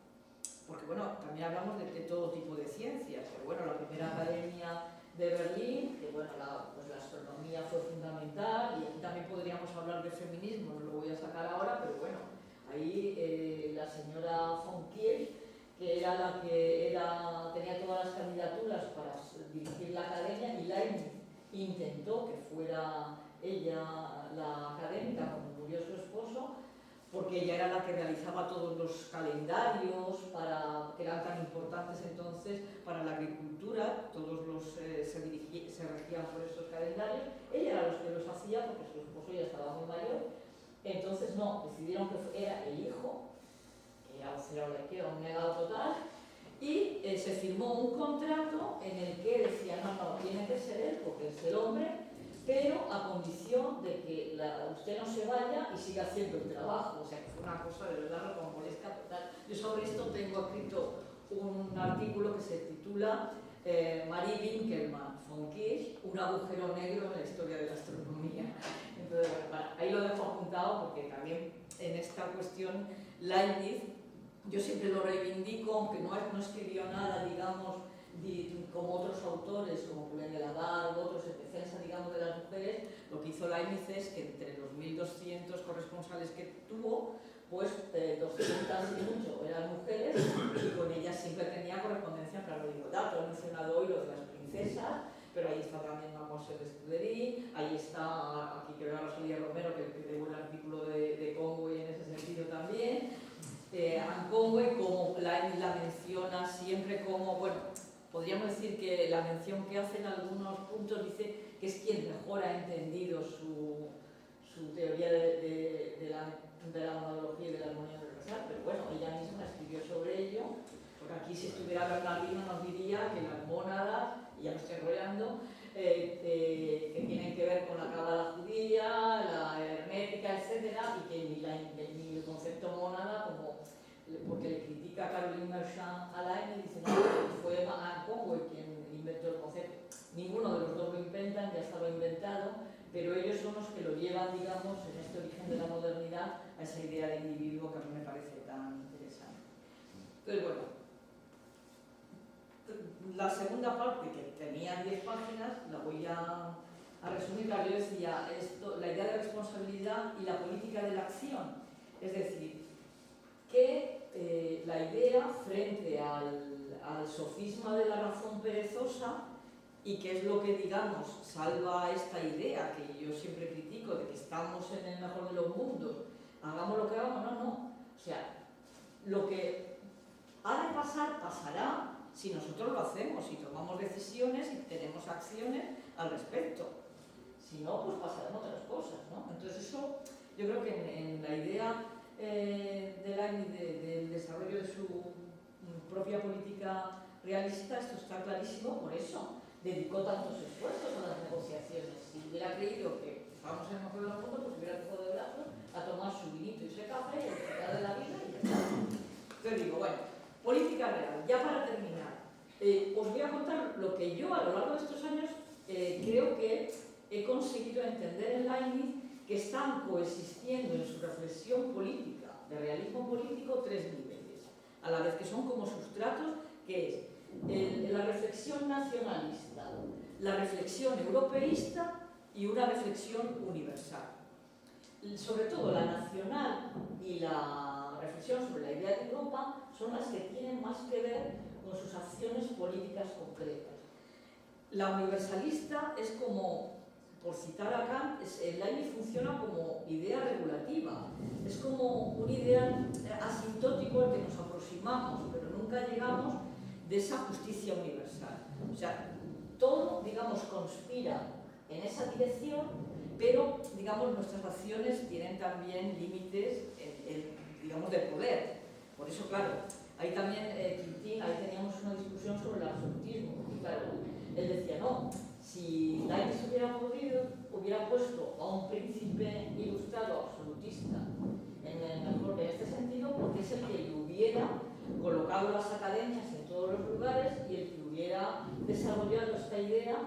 Porque bueno, también hablamos de todo tipo de ciencias, pero bueno, la primera academia de Berlín, que bueno, la astronomía fue fundamental, y aquí también podríamos hablar de feminismo, no lo voy a sacar ahora, pero bueno, ahí la señora von Kirch, que era la que tenía todas las candidaturas para dirigir la academia, y Leibniz intentó que fuera ella la académica cuando murió su esposo, porque ella era la que realizaba todos los calendarios que eran tan importantes entonces para la agricultura, todos se regían por estos calendarios. Ella era los que los hacía porque su esposo ya estaba muy mayor. Entonces no, decidieron que era el hijo, que era un negado total, y se firmó un contrato en el que decía, no, tiene que ser él porque es el hombre, pero a condición de que usted no se vaya y siga haciendo el trabajo. O sea, que fue una cosa de verdad rocambolesca total. Yo sobre esto tengo escrito un artículo que se titula Marie Winkelmann von Kirch, un agujero negro en la historia de la astronomía. Entonces, bueno, ahí lo dejo apuntado porque también en esta cuestión Leibniz, yo siempre lo reivindico, aunque no escribió nada, digamos, como otros autores, como Poulain de la Barre, otros en defensa, digamos, de las mujeres. Lo que hizo Leibniz es que entre los 1.200 corresponsales que tuvo, pues 200 y mucho eran mujeres, y con ellas siempre tenía correspondencia en plan de igualdad. He mencionado hoy lo de las princesas, pero ahí está también Mademoiselle de Scudéry, ahí está, aquí creo a Rosalía Romero, que debo el artículo de Conway en ese sentido también. Anne Conway, como la menciona siempre como, bueno, podríamos decir que la mención que hace en algunos puntos dice que es quien mejor ha entendido su teoría de la monología y de la armonía universal, pero bueno, ella misma escribió sobre ello, porque aquí si estuviera Bernardino nos diría que las mónadas, y ya me estoy enrollando, que tienen que ver con la cábala judía, la hermética, etcétera, y que ni el concepto mónada, porque le critica a Caroline Marchand a Leibniz, dice no, fue Anne Conway quien inventó el concepto. Ninguno de los dos lo inventan, ya estaba inventado, pero ellos son los que lo llevan, digamos, en este origen de la modernidad a esa idea de individuo que a mí me parece tan interesante. Entonces, bueno, la segunda parte, que tenía 10 páginas, la voy a resumir. Yo decía, la idea de responsabilidad y la política de la acción. Es decir, que la idea frente al sofisma de la razón perezosa, y que es lo que, digamos, salva esta idea que yo siempre critico de que estamos en el mejor de los mundos, hagamos lo que hagamos, no. O sea, lo que ha de pasar, pasará, si nosotros lo hacemos, si tomamos decisiones y tenemos acciones al respecto. Si no, pues pasarán otras cosas, ¿no? Entonces eso, yo creo que en la idea del desarrollo de su propia política realista, esto está clarísimo, por eso dedicó tantos esfuerzos a las negociaciones. Si hubiera creído que estábamos en el mejor del mundo, pues hubiera dejado de brazos a tomar su vinito y su café y a disfrutar de la vida y ya está. Entonces digo, bueno, política real, ya para terminar, os voy a contar lo que yo a lo largo de estos años creo que he conseguido entender en Leibniz, que están coexistiendo en su reflexión política, de realismo político, tres niveles, a la vez que son como sustratos, que es la reflexión nacionalista, la reflexión europeísta y una reflexión universal. Sobre todo la nacional y la reflexión sobre la idea de Europa son las que tienen más que ver con sus acciones políticas concretas. La universalista es como, por citar a Kant, el Leibniz funciona como idea regulativa, es como un ideal asintótico al que nos aproximamos, pero nunca llegamos de esa justicia universal. O sea, todo, digamos, conspira en esa dirección, pero, digamos, nuestras acciones tienen también límites, digamos, de poder. Por eso, claro, ahí también Quintín, ahí teníamos una discusión sobre el absolutismo, y claro, él decía, no, si Leibniz hubiera podido, hubiera puesto a un príncipe ilustrado absolutista en este sentido, porque es el que hubiera colocado las academias en todos los lugares y el que hubiera desarrollado esta idea,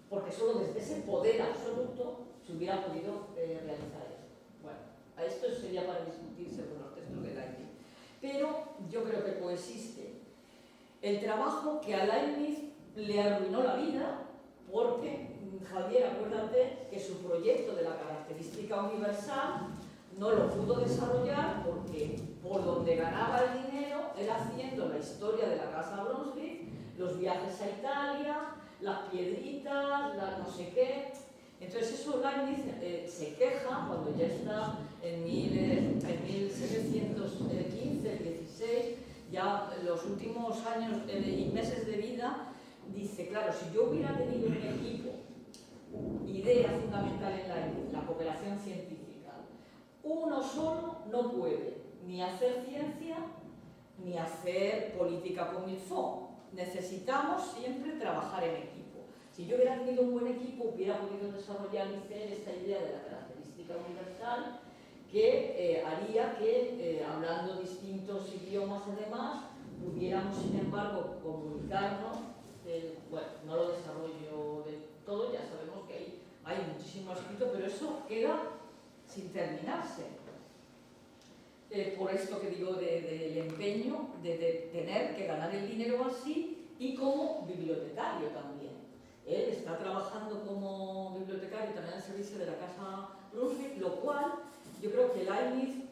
porque solo desde ese poder absoluto se hubiera podido realizar esto. Bueno, a esto sería para discutir según los textos de Leibniz. Pero yo creo que coexiste el trabajo que a Leibniz le arruinó la vida, porque, Javier, acuérdate que su proyecto de la característica universal no lo pudo desarrollar porque por donde ganaba el dinero era haciendo la historia de la casa Brunswick, los viajes a Italia, las piedritas, las no sé qué. Entonces eso Leibniz se queja cuando ya está en 1715, 16, ya los últimos años y meses de vida, dice, claro, si yo hubiera tenido un equipo, idea fundamental en Leibniz, la cooperación científica, uno solo no puede ni hacer ciencia ni hacer política comme il faut. Necesitamos siempre trabajar en equipo. Si yo hubiera tenido un buen equipo, hubiera podido desarrollar esta idea de la característica universal que haría que, hablando distintos idiomas además, pudiéramos, sin embargo, comunicarnos. Bueno, no lo desarrollo del todo, ya sabemos que hay muchísimo escrito, pero eso queda sin terminarse. Por esto que digo del empeño de tener que ganar el dinero así y como bibliotecario también. Él está trabajando como bibliotecario también al servicio de la Casa Brunswick, lo cual yo creo que Leibniz,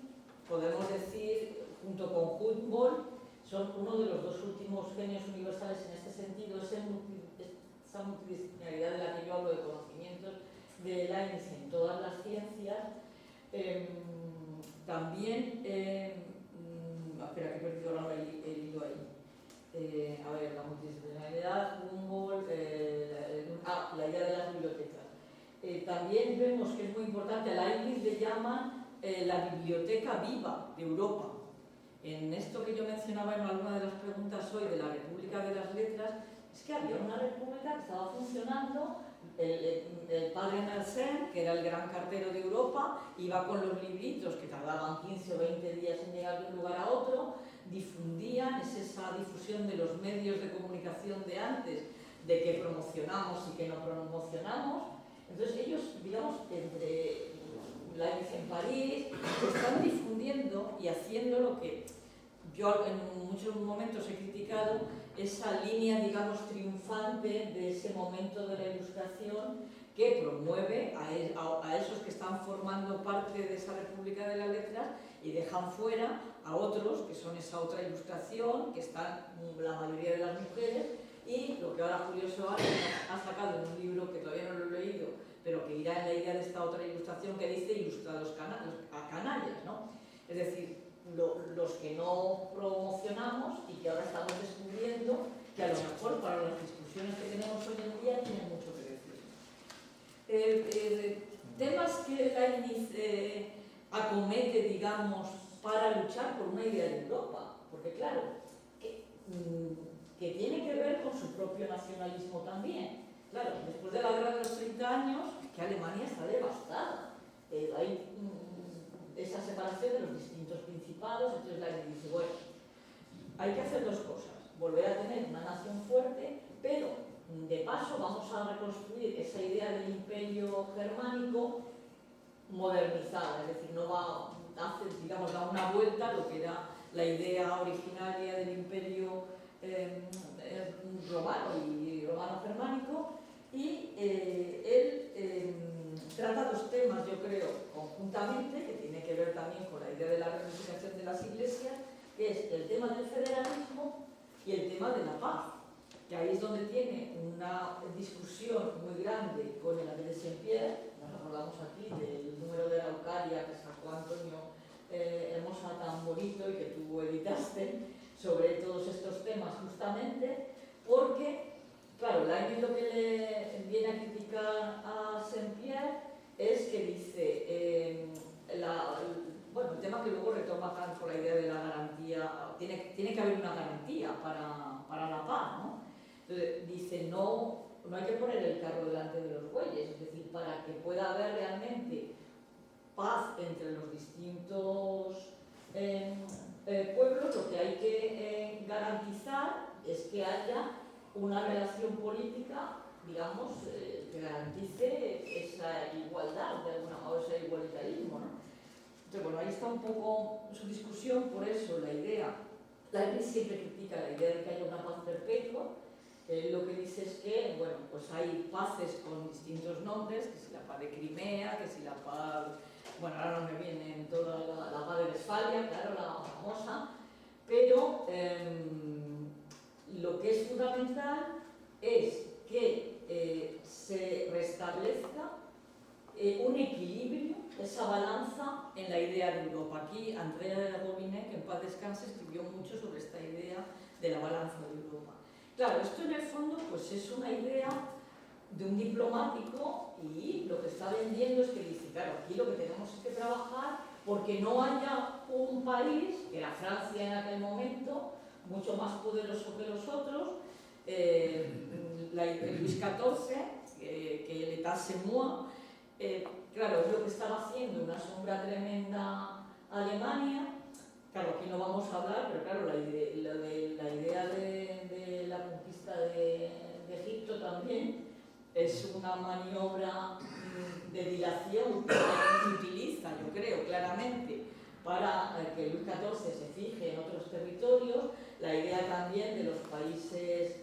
podemos decir, junto con Humboldt, son uno de los dos últimos genios universales en este sentido, esa multidisciplinaridad de la que yo hablo de conocimientos de Leibniz en todas las ciencias. También, espera que he perdido ahora el hilo ahí. A ver, la multidisciplinaridad, Humboldt, la idea de las bibliotecas. También vemos que es muy importante, a Leibniz le llaman la biblioteca viva de Europa. En esto que yo mencionaba en alguna de las preguntas hoy de la República de las Letras, es que había una república que estaba funcionando. El padre Mersenne, que era el gran cartero de Europa, iba con los libritos que tardaban 15 o 20 días en llegar de un lugar a otro, difundían, es esa difusión de los medios de comunicación de antes, de que promocionamos y que no promocionamos. Entonces ellos, digamos, entre Leibniz en París, están difundiendo y haciendo lo que yo en muchos momentos he criticado, esa línea, digamos, triunfante de ese momento de la Ilustración que promueve a esos que están formando parte de esa República de las Letras y dejan fuera a otros que son esa otra Ilustración, que están la mayoría de las mujeres, y lo que ahora Julio Soares ha sacado en un libro que todavía no lo he leído, pero que irá en la idea de esta otra Ilustración que dice ilustrados a canallas, ¿no? Es decir, los que no promocionamos y que ahora estamos descubriendo que a lo mejor para las discusiones que tenemos hoy en día tienen mucho que decir. Temas que Leibniz acomete, digamos, para luchar por una idea de Europa, porque claro, que tiene que ver con su propio nacionalismo también. Claro, después de la guerra de los 30 años, que Alemania está devastada. Hay esa separación de los distintos principados, entonces Leibniz dice, bueno, hay que hacer dos cosas, volver a tener una nación fuerte, pero de paso vamos a reconstruir esa idea del imperio germánico modernizada, es decir, no va a hacer, digamos, da una vuelta a lo que era la idea originaria del imperio romano y romano-germánico, y él trata dos temas, yo creo, conjuntamente, que tiene que ver también con la idea de la reunificación de las iglesias, que es el tema del federalismo y el tema de la paz, que ahí es donde tiene una discusión muy grande con el Abbé de Saint-Pierre. Nos acordamos aquí del número de la Eucaria que sacó Antonio Hermosa, tan bonito, y que tú editaste, sobre todos estos temas, justamente porque, claro, Leibniz lo que le viene a criticar a Saint-Pierre es que dice, bueno, el tema que luego retoma Kant con la idea de la garantía, tiene que haber una garantía para la paz, ¿no? Entonces dice, no hay que poner el carro delante de los bueyes, es decir, para que pueda haber realmente paz entre los distintos pueblos, lo que hay que garantizar es que haya una relación política, digamos, que garantice esa igualdad, de alguna manera, ese igualitarismo, ¿no? Entonces, bueno, ahí está un poco su discusión, por eso la idea, Leibniz siempre critica la idea de que haya una paz perpetua. Lo que dice es que, bueno, pues hay paces con distintos nombres, que si la paz de Crimea, que si la paz, bueno, ahora no me viene toda la paz de Westfalia, claro, la famosa, pero lo que es fundamental es que se restablezca un equilibrio, esa balanza en la idea de Europa. Aquí Andrea Robinet, que en paz descanse, escribió mucho sobre esta idea de la balanza de Europa. Claro, esto en el fondo pues es una idea de un diplomático, y lo que está vendiendo es que dice, claro, aquí lo que tenemos es que trabajar porque no haya un país, que era Francia en aquel momento, mucho más poderoso que los otros, Luis XIV, que el État c'est moi, claro, es lo que estaba haciendo, una sombra tremenda a Alemania. Claro, aquí no vamos a hablar, pero claro, la idea de la conquista de Egipto también es una maniobra de dilación que se utiliza, yo creo, claramente, para que Luis XIV se fije en otros territorios. La idea también de los Países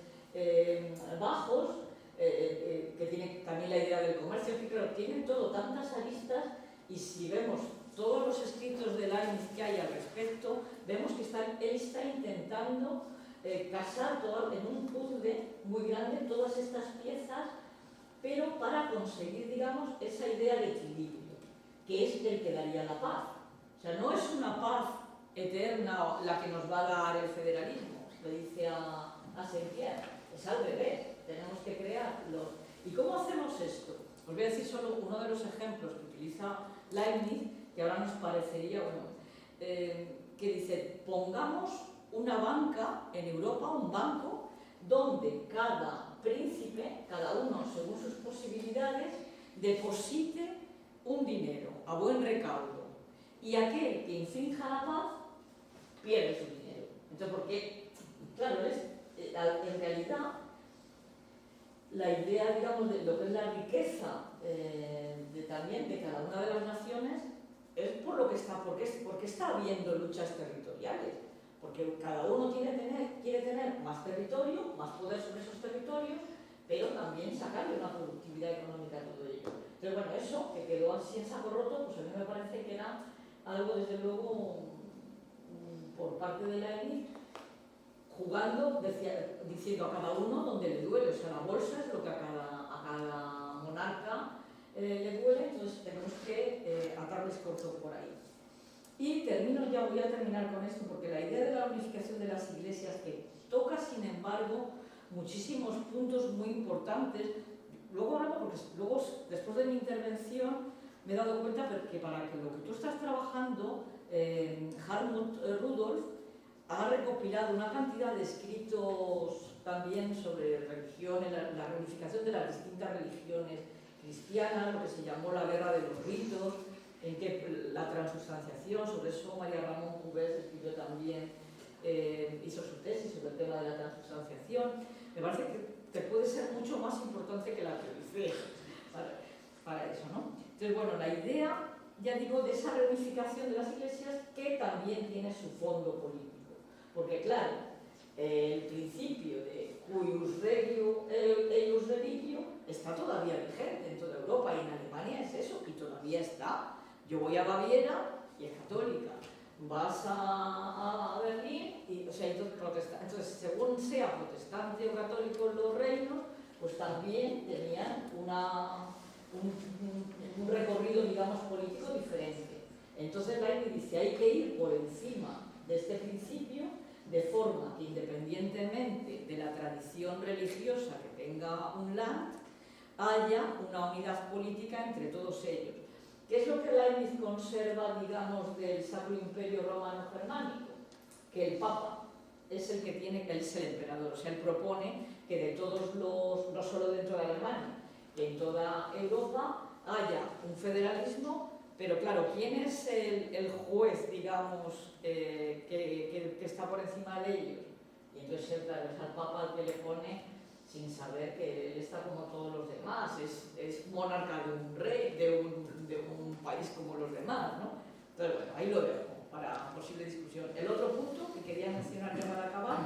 Bajos, que tiene también la idea del comercio, que claro, tienen todo, tantas aristas, y si vemos todos los escritos de Leibniz que hay al respecto, vemos que él está intentando casar todo en un puzzle muy grande todas estas piezas, pero para conseguir, digamos, esa idea de equilibrio, que es el que daría la paz. O sea, no es una paz eterna la que nos va a dar el federalismo, le dice a Saint-Pierre, es al revés, tenemos que crearlo. ¿Y cómo hacemos esto? Os voy a decir solo uno de los ejemplos que utiliza Leibniz, que ahora nos parecería, bueno, que dice, pongamos una banca en Europa, un banco, donde cada príncipe, cada uno según sus posibilidades, deposite un dinero a buen recaudo, y aquel que infrinja la paz pierde su dinero. Entonces, porque, claro, en realidad la idea, digamos, de lo que es la riqueza también de cada una de las naciones es por lo que está, porque está habiendo luchas territoriales, porque cada uno quiere tener más territorio, más poder sobre esos territorios, pero también sacarle una productividad económica a todo ello. Entonces, bueno, eso que quedó así en saco roto, pues a mí me parece que era algo, desde luego, por parte de Leibniz, jugando, diciendo a cada uno donde le duele. O sea, la bolsa es lo que a cada monarca le duele, entonces tenemos que atarles corto por ahí. Y voy a terminar con esto, porque la idea de la unificación de las iglesias, que toca, sin embargo, muchísimos puntos muy importantes. Luego hablamos, porque luego, después de mi intervención, me he dado cuenta que para que lo que tú estás trabajando, Hartmut Rudolf ha recopilado una cantidad de escritos también sobre religiones, la reunificación de las distintas religiones cristianas, lo que se llamó la guerra de los ritos, en que la transustanciación, sobre eso María Ramón Cubés escribió también, hizo su tesis sobre el tema de la transustanciación. Me parece que puede ser mucho más importante que la teoría para eso, ¿no? Entonces, bueno, la idea, ya digo, de esa reunificación de las iglesias, que también tiene su fondo político. Porque, claro, el principio de cuius regio eius religio está todavía vigente en toda Europa, y en Alemania es eso, y todavía está. Yo voy a Baviera y es católica. Vas a Berlín y, o sea, entonces, según sea protestante o católico en los reinos, pues también tenían un recorrido, digamos, político diferente. Entonces Leibniz dice, hay que ir por encima de este principio, de forma que, independientemente de la tradición religiosa que tenga un land, haya una unidad política entre todos ellos. ¿Qué es lo que Leibniz conserva, digamos, del Sacro Imperio Romano Germánico? Que el Papa es el que tiene, que es el emperador. O sea, él propone que de todos los, no solo dentro de Alemania, que en toda Europa haya un federalismo, pero claro, ¿quién es el juez, digamos, que está por encima de ellos? Y entonces, claro, es al Papa al que le pone, sin saber que él está como todos los demás, es monarca de un rey, de un país como los demás, ¿no? Entonces, bueno, ahí lo dejo para posible discusión. El otro punto que quería mencionar ya para acabar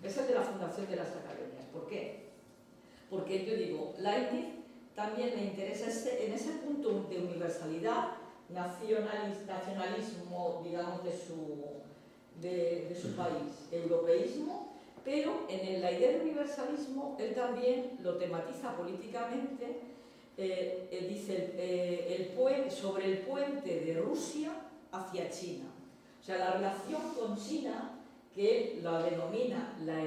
es el de la fundación de las academias. ¿Por qué? Porque yo digo, Leibniz también le interesa en ese punto de universalidad, nacionalismo, digamos, de su país, europeísmo, pero en la idea de universalismo él también lo tematiza políticamente. Dice sobre el puente de Rusia hacia China. O sea, la relación con China, que él la denomina la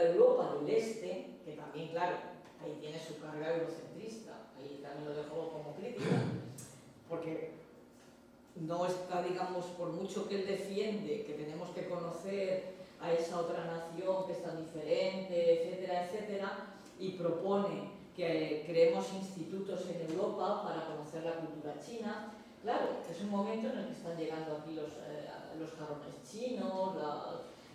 Europa del Este, que también, claro, ahí tiene su carga eurocentrista, ahí también lo dejo como crítica, porque no está, digamos, por mucho que él defiende que tenemos que conocer a esa otra nación que es tan diferente, etcétera, etcétera, y propone que creemos institutos en Europa para conocer la cultura china. Claro, es un momento en el que están llegando aquí los jarrones chinos,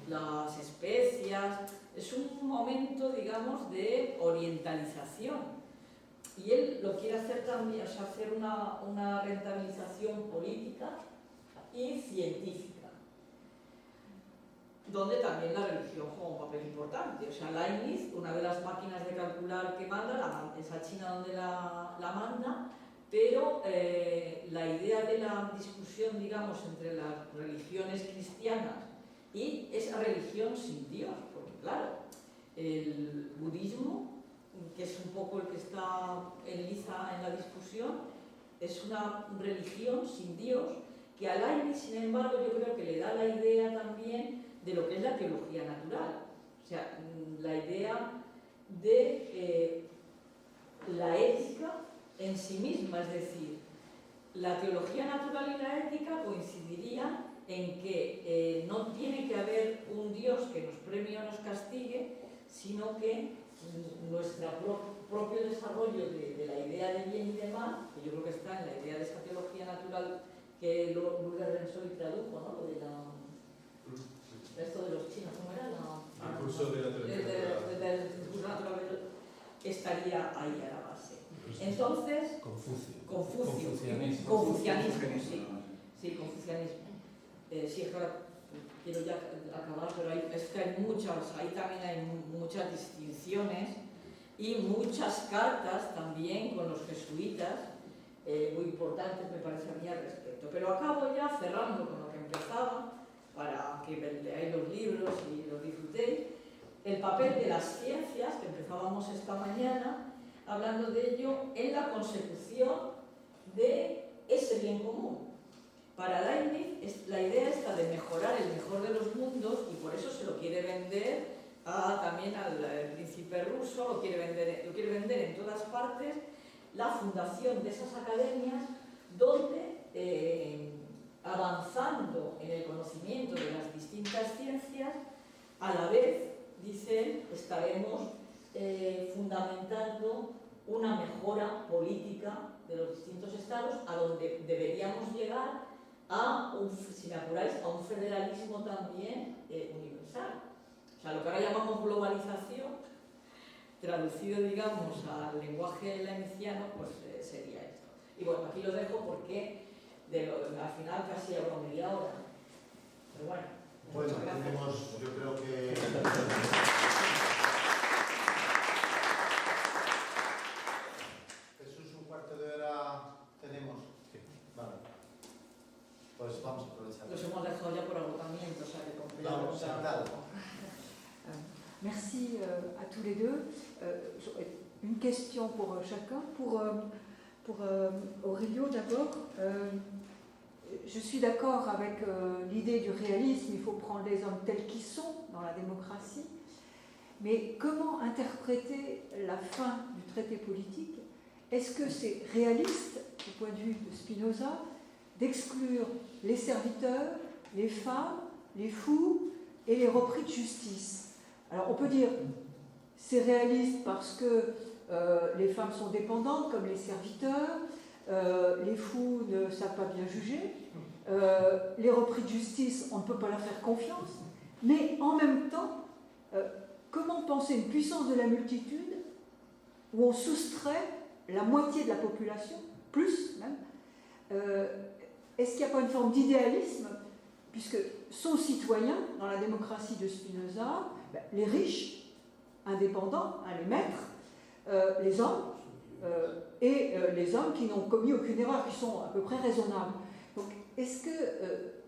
las especias. Es un momento, digamos, de orientalización. Y él lo quiere hacer también, o sea, hacer una rentabilización política y científica, donde también la religión juega un papel importante. O sea, Leibniz, una de las máquinas de calcular que manda, es a China donde la manda, pero la idea de la discusión, digamos, entre las religiones cristianas y esa religión sin Dios, porque claro, el budismo, que es un poco el que está en liza en la discusión, es una religión sin Dios, que a Leibniz, sin embargo, yo creo que le da la idea también de lo que es la teología natural. O sea, la idea de la ética en sí misma, es decir, la teología natural y la ética coincidirían en que no tiene que haber un Dios que nos premie o nos castigue, sino que nuestro propio desarrollo de la idea de bien y de mal, que yo creo que está en la idea de esa teología natural que Luis Rensoli tradujo, ¿no? Lo de esto de los chinos, ¿cómo era? El curso de la teología del curso natural estaría ahí a la base. Entonces, confucianismo, sí, confucianismo. Sí, quiero ya acabar, pero es que hay muchas, ahí también hay muchas distinciones y muchas cartas también con los jesuitas, muy importantes me parece a mí al respecto. Pero acabo ya cerrando con lo que empezaba, para que leáis los libros y los disfrutéis, el papel de las ciencias, que empezábamos esta mañana, hablando de ello en la consecución de ese bien común. para Leibniz la idea está de mejorar el mejor de los mundos y por eso se lo quiere vender también al príncipe ruso, lo quiere vender en todas partes, la fundación de esas academias donde, avanzando en el conocimiento de las distintas ciencias, a la vez, dice él, estaremos fundamentando una mejora política de los distintos estados a donde deberíamos llegar si me apuráis, a un federalismo también universal. O sea, lo que ahora llamamos globalización, traducido, digamos, al lenguaje leibniziano, pues sería esto. Y bueno, aquí lo dejo porque al final casi hablo media hora. Pero bueno. Bueno, tenemos, yo creo que... Jesús, un cuarto de hora tenemos. Sí. Vale. Pues vamos a aprovechar. Los hemos dejado ya por agotamiento, o sea que Vamos, sentado. Merci à tous les deux. Une question pour chacun. Pour Aurelio d'abord. Je suis d'accord avec l'idée du réalisme, il faut prendre les hommes tels qu'ils sont dans la démocratie. Mais comment interpréter la fin du traité politique? Est-ce que c'est réaliste, du point de vue de Spinoza, d'exclure les serviteurs, les femmes, les fous et les repris de justice? Alors on peut dire c'est réaliste parce que les femmes sont dépendantes comme les serviteurs, les fous ne savent pas bien juger, les repris de justice on ne peut pas leur faire confiance, mais en même temps comment penser une puissance de la multitude où on soustrait la moitié de la population, plus même, est-ce qu'il n'y a pas une forme d'idéalisme puisque sont citoyens dans la démocratie de Spinoza les riches, indépendants, les maîtres, les hommes, et les hommes qui n'ont commis aucune erreur, qui sont à peu près raisonnables. Donc, est-ce que,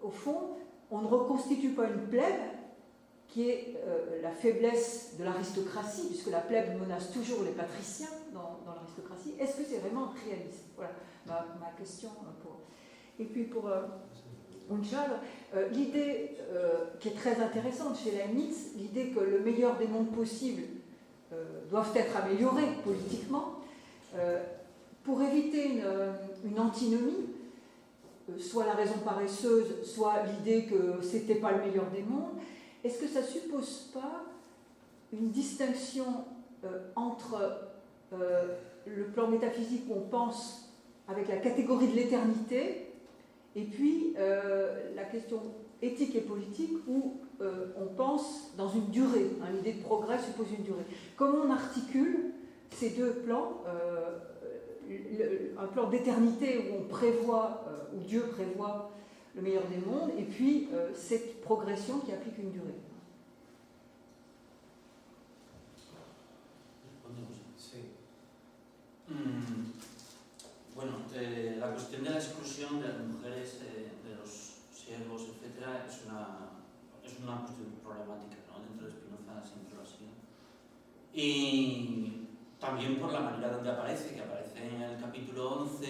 au fond, on ne reconstitue pas une plèbe qui est la faiblesse de l'aristocratie, puisque la plèbe menace toujours les patriciens dans l'aristocratie? Est-ce que c'est vraiment réaliste? Voilà ma question. Et puis pour Unschal, l'idée qui est très intéressante chez Leibniz, l'idée que le meilleur des mondes possibles doivent être améliorés politiquement, pour éviter une antinomie, soit la raison paresseuse, soit l'idée que c'était pas le meilleur des mondes, est-ce que ça suppose pas une distinction entre le plan métaphysique où on pense avec la catégorie de l'éternité et puis la question éthique et politique où on pense dans une durée, l'idée de progrès suppose une durée. Comment on articule ces deux plans, un plan d'éternité où on prévoit, où Dieu prévoit le meilleur des mondes, et puis cette progression qui applique une durée. Bueno, la cuestión de la exclusión de las mujeres, de los siervos, etc., es una cuestión problemática, ¿no? Dentro de Spinoza siempre lo ha sido. Y también por la manera donde aparece, que aparece en el capítulo 11,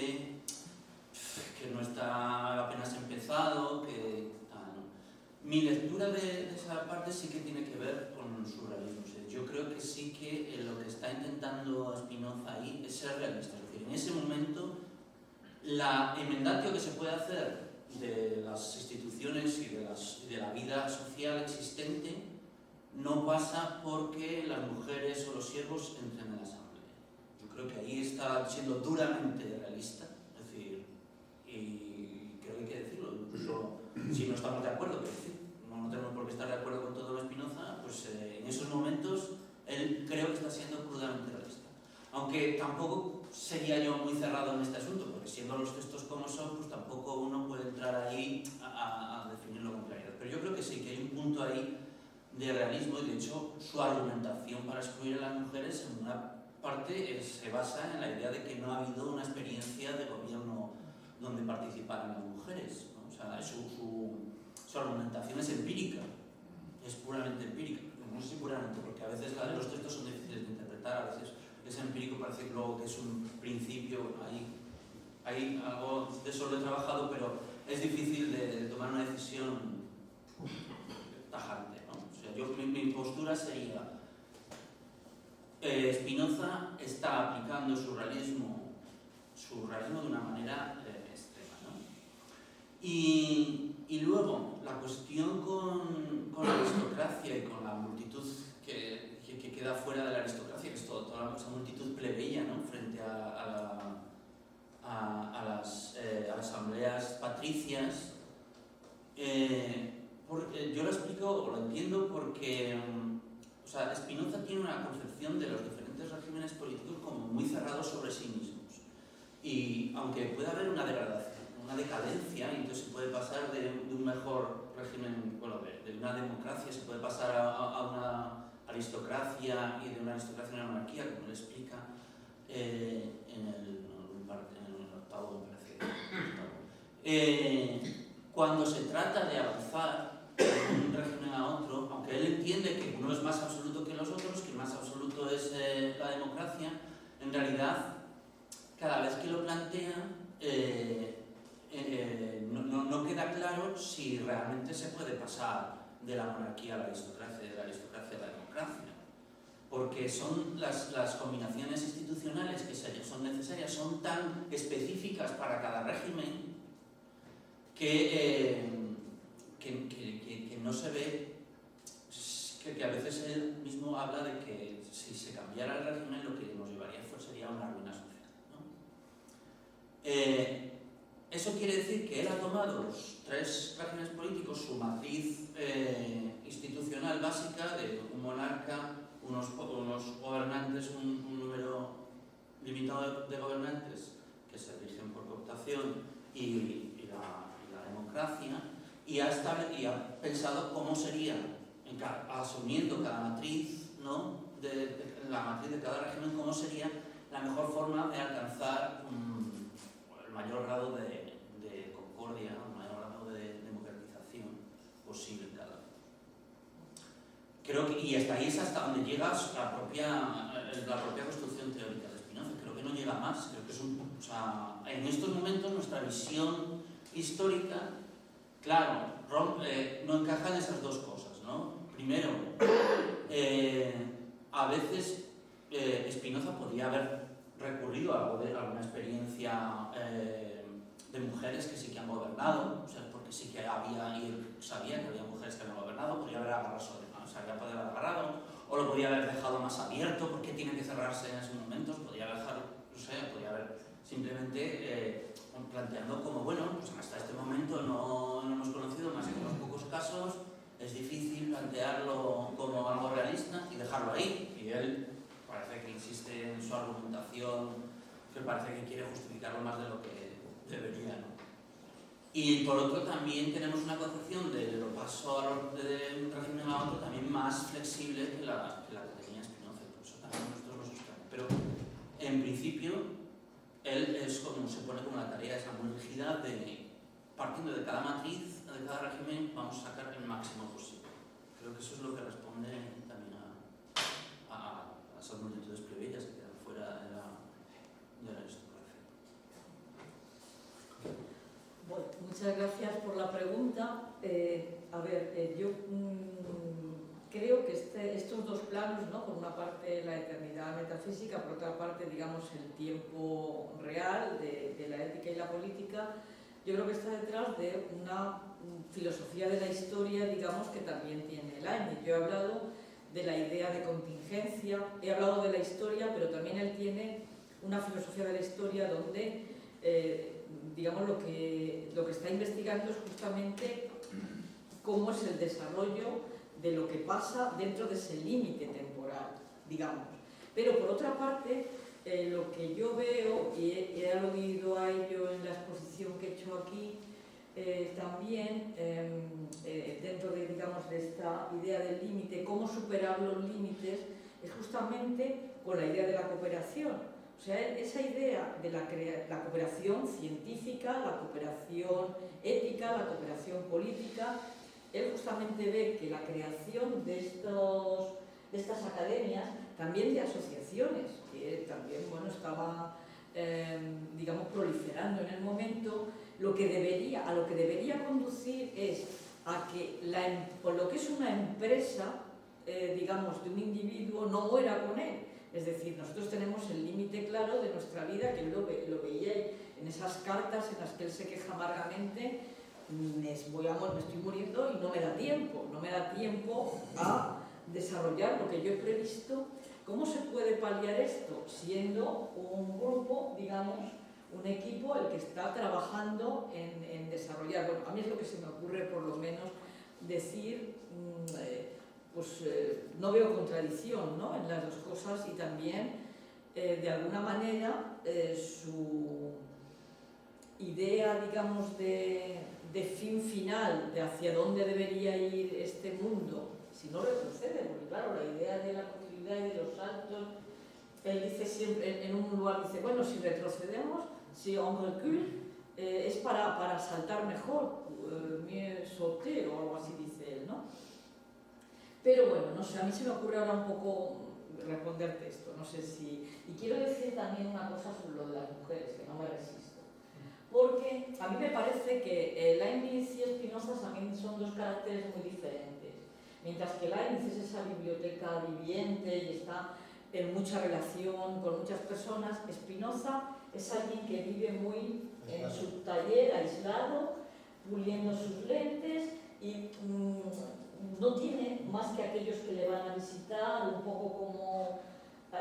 que no está apenas empezado, que ¿no? Mi lectura de esa parte sí que tiene que ver con su realismo. O sea, yo creo que sí que lo que está intentando Spinoza ahí es ser realista. Es decir, en ese momento, la emendatio que se puede hacer de las instituciones y de la vida social existente no pasa porque las mujeres o los siervos entren en la asamblea. Yo creo que ahí está siendo duramente realista, es decir, y creo que hay que decirlo, incluso si no estamos de acuerdo, que decir, no tenemos por qué estar de acuerdo con todo lo Spinoza, pues en esos momentos él creo que está siendo crudamente realista. Aunque tampoco sería yo muy cerrado en este asunto, porque siendo los textos como son, pues tampoco uno puede entrar ahí a definirlo con claridad. Pero yo creo que sí, que hay un punto ahí de realismo, y de hecho su argumentación para excluir a las mujeres en una parte se basa en la idea de que no ha habido una experiencia de gobierno donde participaran las mujeres, ¿no? O sea, su argumentación es empírica, es puramente empírica. No sé si puramente, porque a veces los textos son difíciles de interpretar, a veces es empírico, parece que luego que es un principio, hay algo de eso lo he trabajado, pero es difícil de tomar una decisión tajante, ¿no? O sea, mi postura sería, Spinoza está aplicando su realismo de una manera extrema, ¿no? Y luego, la cuestión con la aristocracia y con la multitud que queda fuera de la aristocracia, que es toda esa multitud plebeya, ¿no? Frente a las asambleas patricias, yo lo explico o lo entiendo porque o sea, Spinoza tiene una concepción de los diferentes regímenes políticos como muy cerrados sobre sí mismos. Y aunque pueda haber una degradación, una decadencia, y entonces se puede pasar de un mejor régimen, bueno, de una democracia, se puede pasar a una aristocracia, y de una aristocracia a una monarquía, como le explica en el octavo, me parece. Cuando se trata de avanzar de un régimen a otro, aunque él entiende que uno es más absoluto que los otros, que el más absoluto es la democracia, en realidad, cada vez que lo plantea, no queda claro si realmente se puede pasar de la monarquía a la aristocracia y de la aristocracia a la democracia. Porque son las combinaciones institucionales que son necesarias, son tan específicas para cada régimen que no se ve, que a veces él mismo habla de que si se cambiara el régimen lo que nos llevaría sería una ruina social, ¿no? Eso quiere decir que él ha tomado los tres regímenes políticos, su matriz institucional básica de un monarca, unos gobernantes, un número limitado de gobernantes que se rigen por cooptación y la democracia, y ha pensado cómo sería, asumiendo cada matriz, ¿no? La matriz de cada régimen, cómo sería la mejor forma de alcanzar el mayor grado de concordia, el mayor grado de democratización posible en cada uno. Creo que, y hasta ahí es hasta donde llega la propia construcción teórica de Spinoza. Creo que no llega más. Creo que es o sea, en estos momentos nuestra visión histórica, claro, no encaja en esas dos cosas, ¿no? Primero, a veces Spinoza podría haber recurrido a alguna experiencia de mujeres que sí que han gobernado, o sea, porque sí que había, y él sabía que había mujeres que habían gobernado, podría haber agarrado poder haber agarrado, o lo podría haber dejado más abierto, porque tiene que cerrarse en esos momentos, podría haber dejado, no sé, podría haber simplemente planteando como, bueno, pues hasta este momento no hemos conocido más que unos pocos casos, es difícil plantearlo como algo realista y dejarlo ahí. Y él parece que insiste en su argumentación, que parece que quiere justificarlo más de lo que debería, ¿no? Y por otro también tenemos una concepción de lo paso de un régimen a otro también más flexible que la que tenía Spinoza, por eso también nosotros nos gustamos. Pero en principio él se pone como la tarea esa muy rígida de, partiendo de cada matriz, de cada régimen, vamos a sacar el máximo posible. Creo que eso es lo que responde también a esas multitudes plebeyas que quedan fuera de la aristocracia. Bueno, muchas gracias por la pregunta. Yo creo que estos dos planos, ¿no? Por una parte la eternidad metafísica, por otra parte, digamos, el tiempo real de la ética y la política, yo creo que está detrás de una filosofía de la historia, digamos, que también tiene Leibniz. Yo he hablado de la idea de contingencia, he hablado de la historia, pero también él tiene una filosofía de la historia donde digamos, lo que está investigando es justamente cómo es el desarrollo de lo que pasa dentro de ese límite temporal, digamos. Pero por otra parte, lo que yo veo, y he aludido a ello en la exposición que he hecho aquí, también dentro de, digamos, de esta idea del límite, cómo superar los límites, es justamente con la idea de la cooperación. O sea, esa idea de la cooperación científica, la cooperación ética, la cooperación política, él justamente ve que la creación de estas academias, también de asociaciones, que también, bueno, estaba digamos, proliferando en el momento, a lo que debería conducir es a que por lo que es una empresa, digamos, de un individuo, no muera con él. Es decir, nosotros tenemos el límite claro de nuestra vida, que él lo veía en esas cartas en las que él se queja amargamente: me estoy muriendo y no me da tiempo a desarrollar lo que yo he previsto. ¿Cómo se puede paliar esto? Siendo un grupo, digamos, un equipo el que está trabajando en desarrollar. Bueno, a mí es lo que se me ocurre, por lo menos, decir, no veo contradicción, ¿no?, en las dos cosas, y también, de alguna manera, su idea, digamos, de fin final, de hacia dónde debería ir este mundo, si no retrocede, porque claro, la idea de la continuidad y de los saltos, él dice siempre, en un lugar dice, bueno, si retrocedemos, si on recule, es para saltar mejor, mieux sauter, o algo así dice él, ¿no? Pero bueno, no sé, a mí se me ocurre ahora un poco responderte esto, no sé si... Y quiero decir también una cosa sobre lo de las mujeres, que no me resisto. Porque a mí me parece que Leibniz y Spinoza también son dos caracteres muy diferentes. Mientras que Leibniz es esa biblioteca viviente y está en mucha relación con muchas personas, Spinoza es alguien que vive muy en su taller, aislado, puliendo sus lentes, y no tiene más que aquellos que le van a visitar, un poco como,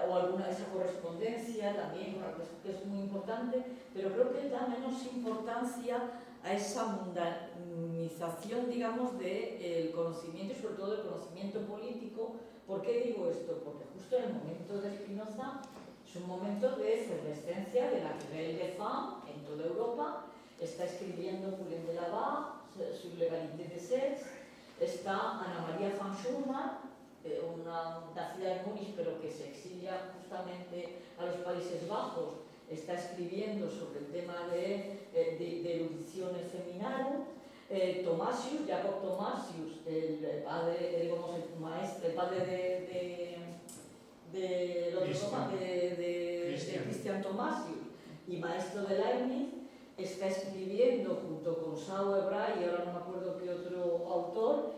o alguna de esa correspondencia también, que es muy importante, pero creo que da menos importancia a esa mundanización, digamos, del conocimiento, y sobre todo del conocimiento político. ¿Por qué digo esto? Porque justo en el momento de Spinoza es un momento de efervescencia de la Querelle des Femmes en toda Europa. Está escribiendo Pauline Delabarre, Sur l'égalité des sexes. Está Ana María van Schurman, nacida en Múnich pero que se exilia justamente a los Países Bajos. Está escribiendo sobre el tema de erudición feminarum. Thomasius, Jacob Thomasius, el padre, digamos, el maestro, el padre de Christian Thomasius y maestro de Leibniz, está escribiendo junto con Sauerbrei y ahora no me acuerdo qué otro autor,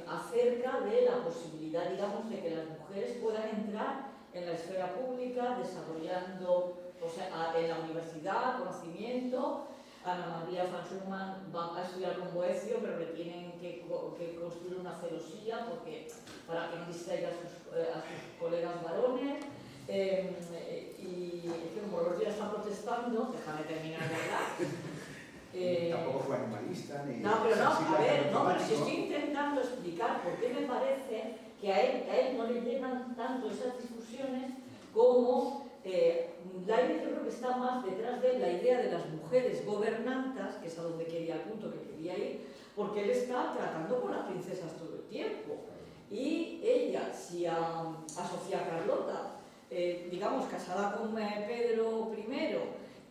acerca de la posibilidad, digamos, de que las mujeres puedan entrar en la esfera pública, desarrollando, o sea, en la universidad, conocimiento. Ana María van Schurman va a estudiar con Boecio, pero le tienen que construir una celosía para que no distraiga a sus colegas varones. Y como los días están protestando, déjame terminar de hablar. Tampoco fue animalista ni... No, pero no, a ver, no, pero si estoy intentando explicar por qué me parece que a él no le llegan tanto esas discusiones como Leibniz. Yo creo que está más detrás de la idea de las mujeres gobernantas, que es a donde quería, al punto que quería ir, porque él está tratando con las princesas todo el tiempo. Y ella, si a Sofía Carlota, digamos, casada con Pedro I,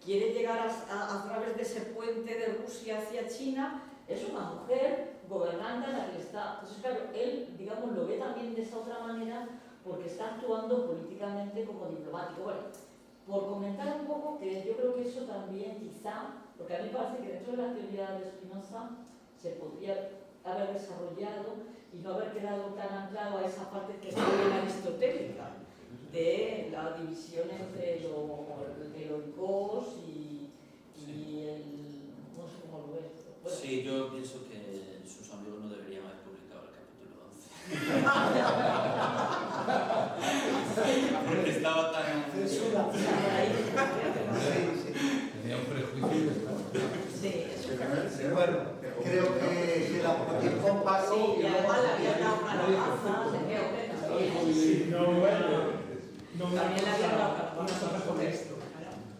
quiere llegar a través de ese puente de Rusia hacia China, es una mujer gobernante en la que está. Entonces, claro, él, digamos, lo ve también de esa otra manera porque está actuando políticamente como diplomático. Bueno, por comentar un poco, que yo creo que eso también quizá, porque a mí me parece que dentro de la teoría de Spinoza se podría haber desarrollado y no haber quedado tan anclado a esa parte que es muy aristotélica, de la división entre el oikos y el... no sé cómo lo ves. Bueno. Sí, yo pienso que sus amigos no deberían haber publicado el capítulo 11. Porque estaba tan... Censura. Tenía un prejuicio. Sí, eso es. Bueno, creo que queda poco tiempo. Paso. Sí, y además le habían dado calabaza, se quedó también. Sí, También le habían dado una cosa con esto.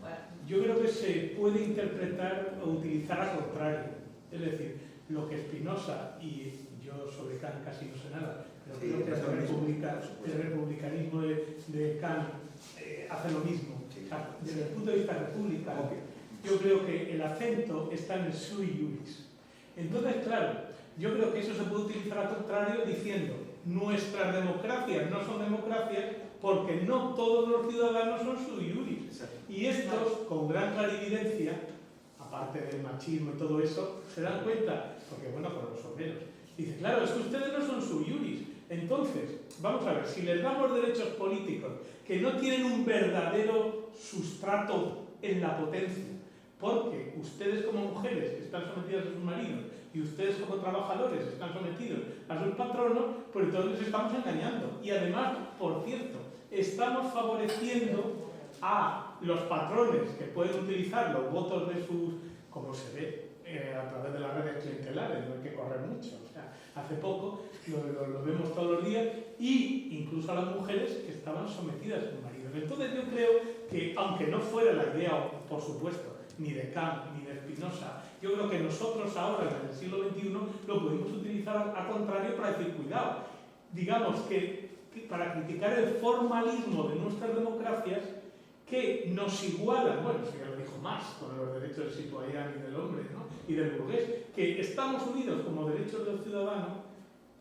Bueno. Yo creo que se puede interpretar o utilizar al contrario. Es decir, lo que Spinoza, y yo sobre Kant casi no sé nada, pero Sí, creo que es el republicanismo de Kant hace lo mismo. O sea, desde el punto de vista republicano, yo creo que el acento está en el sui iuris. Entonces, claro, yo creo que eso se puede utilizar al contrario diciendo nuestras democracias no son democracias porque no todos los ciudadanos son sui iuris. Y estos, con gran clarividencia, aparte del machismo y todo eso, se dan cuenta, porque bueno, con los obreros, dice, claro, es que ustedes no son sui iuris. Entonces, vamos a ver, si les damos derechos políticos que no tienen un verdadero sustrato en la potencia, porque ustedes como mujeres están sometidas a sus maridos y ustedes como trabajadores están sometidos a sus patronos, pues entonces les estamos engañando. Y además, por cierto, estamos favoreciendo a los patrones que pueden utilizar los votos de sus, como se ve a través de las redes clientelares, no hay que correr mucho, o sea, hace poco lo vemos todos los días, y incluso a las mujeres que estaban sometidas a sus maridos. Entonces yo creo que, aunque no fuera la idea, por supuesto, ni de Kant ni de Spinoza, yo creo que nosotros ahora, en el siglo XXI, lo podemos utilizar al contrario para decir, cuidado, digamos que para criticar el formalismo de nuestras democracias que nos igualan, bueno, eso ya lo dijo Marx, con los derechos del citoyen y del hombre, ¿no? Y del burgués, que estamos unidos como derechos del ciudadano,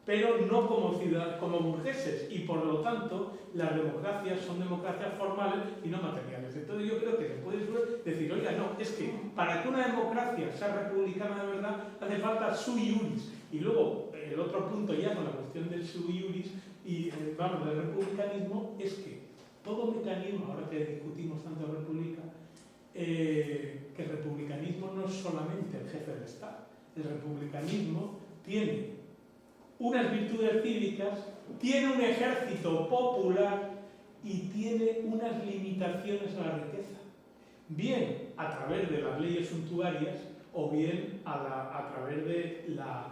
pero no como burgueses, y por lo tanto las democracias son democracias formales y no materiales. Entonces yo creo que se puede decir, oiga, no, es que para que una democracia sea republicana de verdad hace falta sui iuris. Y luego el otro punto ya con la cuestión del sui iuris y vamos, del republicanismo, es que todo mecanismo, ahora que discutimos tanto república, que el republicanismo no es solamente el jefe de Estado. El republicanismo tiene unas virtudes cívicas, tiene un ejército popular y tiene unas limitaciones a la riqueza. Bien a través de las leyes suntuarias o bien a través de la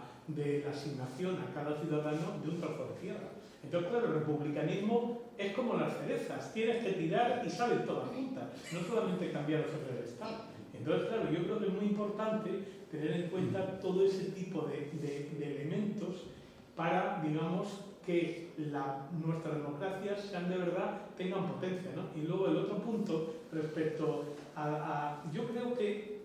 asignación a cada ciudadano de un trozo de tierra. Entonces, claro, el republicanismo es como las cerezas, tienes que tirar y salen todas juntas, no solamente cambiar los jefes del Estado. Entonces, claro, yo creo que es muy importante tener en cuenta todo ese tipo de elementos para, digamos, que nuestras democracias sean de verdad, tengan potencia, ¿no? Y luego el otro punto, respecto yo creo que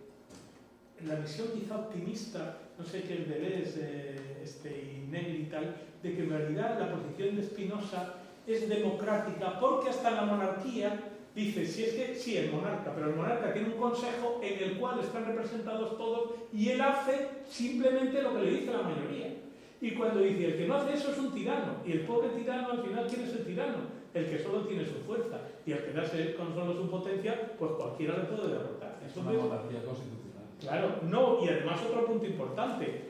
la visión quizá optimista, no sé qué es Deleuze y Negri y tal, de que en realidad la posición de Spinoza es democrática, porque hasta la monarquía dice, si es que sí, el monarca, pero el monarca tiene un consejo en el cual están representados todos y él hace simplemente lo que le dice la mayoría. Y cuando dice, el que no hace eso es un tirano, y el pobre tirano al final, ¿quién es el tirano? El que solo tiene su fuerza, y al quedarse con solo su potencia, pues cualquiera le puede derrotar. Es una monarquía constitucional. Claro, no, y además otro punto importante,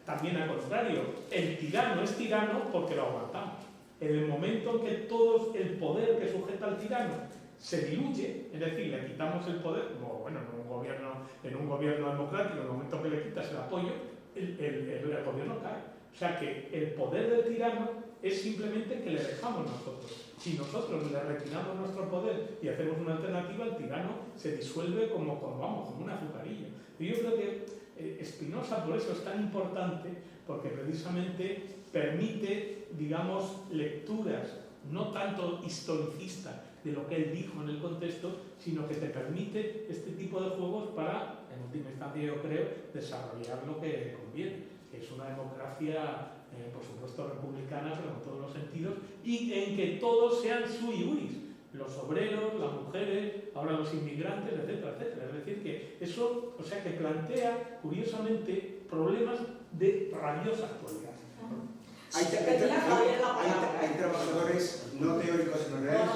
también al contrario, el tirano es tirano porque lo aguantamos. En el momento en que todo el poder que sujeta al tirano se diluye, es decir, le quitamos el poder, como bueno, en un gobierno democrático, en el momento que le quitas el apoyo, el gobierno cae. O sea que el poder del tirano es simplemente que le dejamos nosotros. Si nosotros le retiramos nuestro poder y hacemos una alternativa, el tirano se disuelve como un azucarillo. Y yo creo que Spinoza por eso es tan importante, porque precisamente permite, digamos, lecturas no tanto historicistas de lo que él dijo en el contexto, sino que te permite este tipo de juegos para, en última instancia yo creo, desarrollar lo que conviene, que es una democracia, por supuesto republicana, pero en todos los sentidos, y en que todos sean sui iuris, los obreros, las mujeres, ahora los inmigrantes, etcétera, etcétera. Es decir, que eso, o sea, que plantea, curiosamente, problemas de rabiosa actualidad. Hay trabajadores no teóricos, sino reales.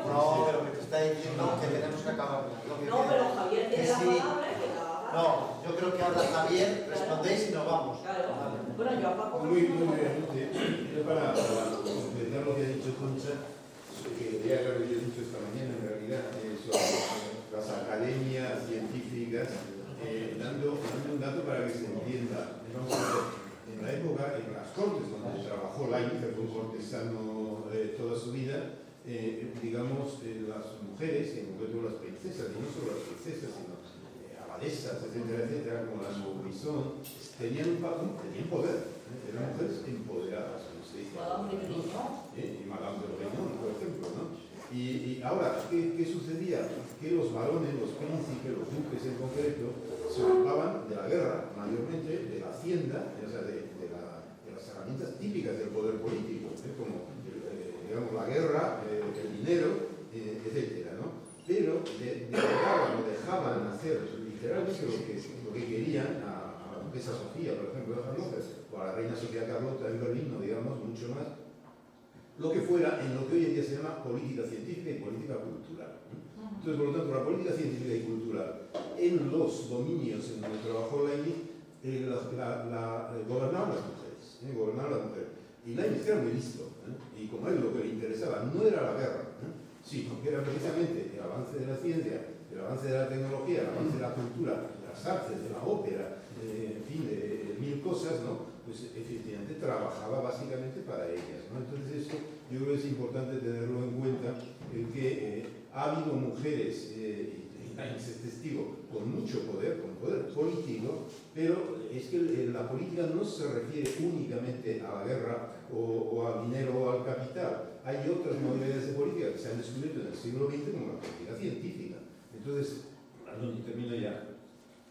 No, pero que te está diciendo que tenemos que acabar. No, pero Javier tiene la palabra. No, yo creo que ahora Javier, respondéis y nos vamos. Claro. Bueno, yo a Paco. Muy brevemente, yo para completar lo que ha dicho Concha, que ya lo que he dicho esta mañana en realidad, sobre las academias científicas, dando un dato para que se entienda. Vamos a ver, en la época, en las cortes donde trabajó Laing, que fue un cortesano toda su vida, digamos, las mujeres, en concreto las princesas, y no solo las princesas, sino abadesas, etcétera, etcétera, como las Maubrison, tenían poder, eran mujeres empoderadas, como se dice. Y Madame de Brignon, por ejemplo, ¿no? Y ahora, ¿qué sucedía? Que los varones, los príncipes, los duques en concreto, se ocupaban de la guerra, mayormente de la hacienda, o sea, de las herramientas típicas del poder político, como digamos, la guerra, el dinero etcétera, ¿no? Pero dejaban hacer literalmente lo que querían a la duquesa Sofía, por ejemplo, de Hannover, o a la reina Sofía Carlota en Berlín, no digamos mucho más, lo que fuera en lo que hoy en día se llama política científica y política cultural. Entonces, por lo tanto, la política científica y cultural en los dominios en donde trabajó Leibniz gobernaban las mujeres, Y Leibniz era muy listo, y como a él lo que le interesaba no era la guerra, sino que era precisamente el avance de la ciencia, el avance de la tecnología, el avance de la cultura, de las artes, de la ópera, en fin, de mil cosas, ¿no? Pues efectivamente trabajaba básicamente para ellas, ¿no? Entonces eso yo creo que es importante tenerlo en cuenta, el que ha habido mujeres, y es testigo, con mucho poder, con poder político, pero es que la política no se refiere únicamente a la guerra o al dinero o al capital. Hay otras modalidades de política que se han descubierto en el siglo XX como la política científica. Entonces, y termino ya,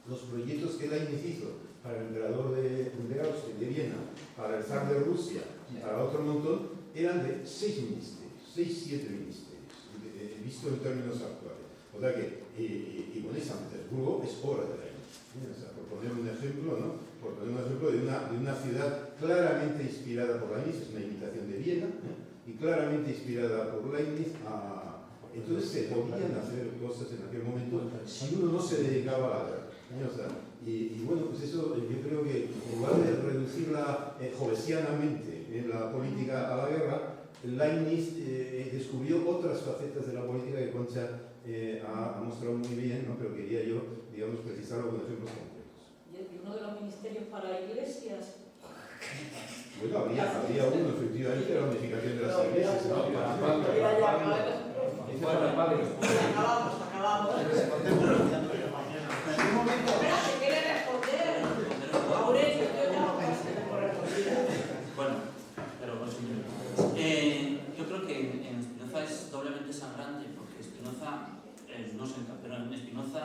los proyectos que Leibniz hizo para el emperador de Austria, de Viena, para el zar de Rusia y para otro montón, eran de 6 ministerios, 6-7 ministerios, visto en términos actuales. O sea que, y bueno, y San Petersburgo es obra de Leibniz. O sea, por poner un ejemplo, ¿no? Por poner un ejemplo de una ciudad claramente inspirada por Leibniz, es una imitación de Viena, y claramente inspirada por Leibniz. Entonces se podían hacer cosas en aquel momento si uno no se dedicaba a la guerra. O sea, y bueno, pues eso yo creo que en lugar de reducirla jovesianamente en la política a la guerra, Leibniz descubrió otras facetas de la política que Concha ha mostrado muy bien, ¿no? Pero quería yo, digamos, precisarlo con ejemplos concretos. ¿Y uno de los ministerios para iglesias? Bueno, habría uno, efectivamente, la unificación de las iglesias, ¿no? Acabamos. Un momento. Espera, que quiere responder. Aurelio, yo ya Bueno, pero yo creo que en Spinoza es doblemente sangrante, porque Spinoza no se encarga, pero en Spinoza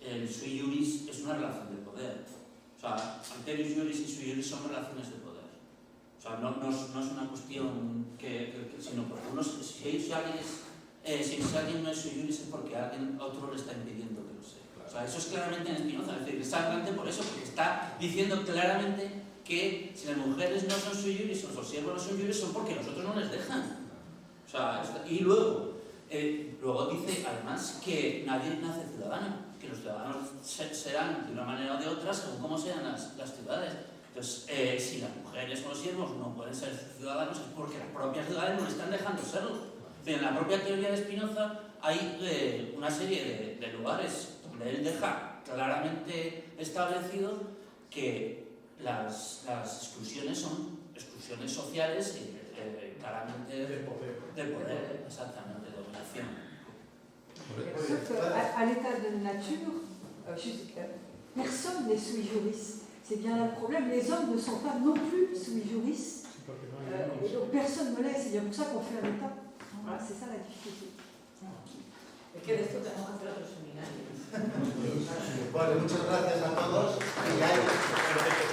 el sui juris es una relación de poder. O sea, alterius juris y sui juris son relaciones de poder. O sea, no es una cuestión sino porque si alguien no es sui juris es porque alguien otro le está impidiendo que lo sea. O sea, eso es claramente en Spinoza, es decir, es sangrante por eso, porque está diciendo claramente que si las mujeres no son sui juris o los siervos no son sui juris son porque nosotros no les dejan. O sea, y luego dice además que nadie nace ciudadano, que los ciudadanos serán de una manera o de otra según cómo sean las ciudades. Entonces, si las mujeres o los siervos no pueden ser ciudadanos es porque las propias ciudades no están dejando serlo. En la propia teoría de Spinoza hay una serie de lugares donde él deja claramente establecido que las exclusiones son exclusiones sociales y claramente de poder, exactamente, de dominación. Sauf qu'à l'état de nature, personne n'est sui juris. C'est bien là le problème. Les hommes ne sont pas non plus sui juris. Et donc personne ne l'est. C'est bien pour ça qu'on fait un état. Voilà, c'est ça la difficulté. Es que de esto tenemos que hacer otro seminario. Bueno, muchas gracias a todos. Y hay...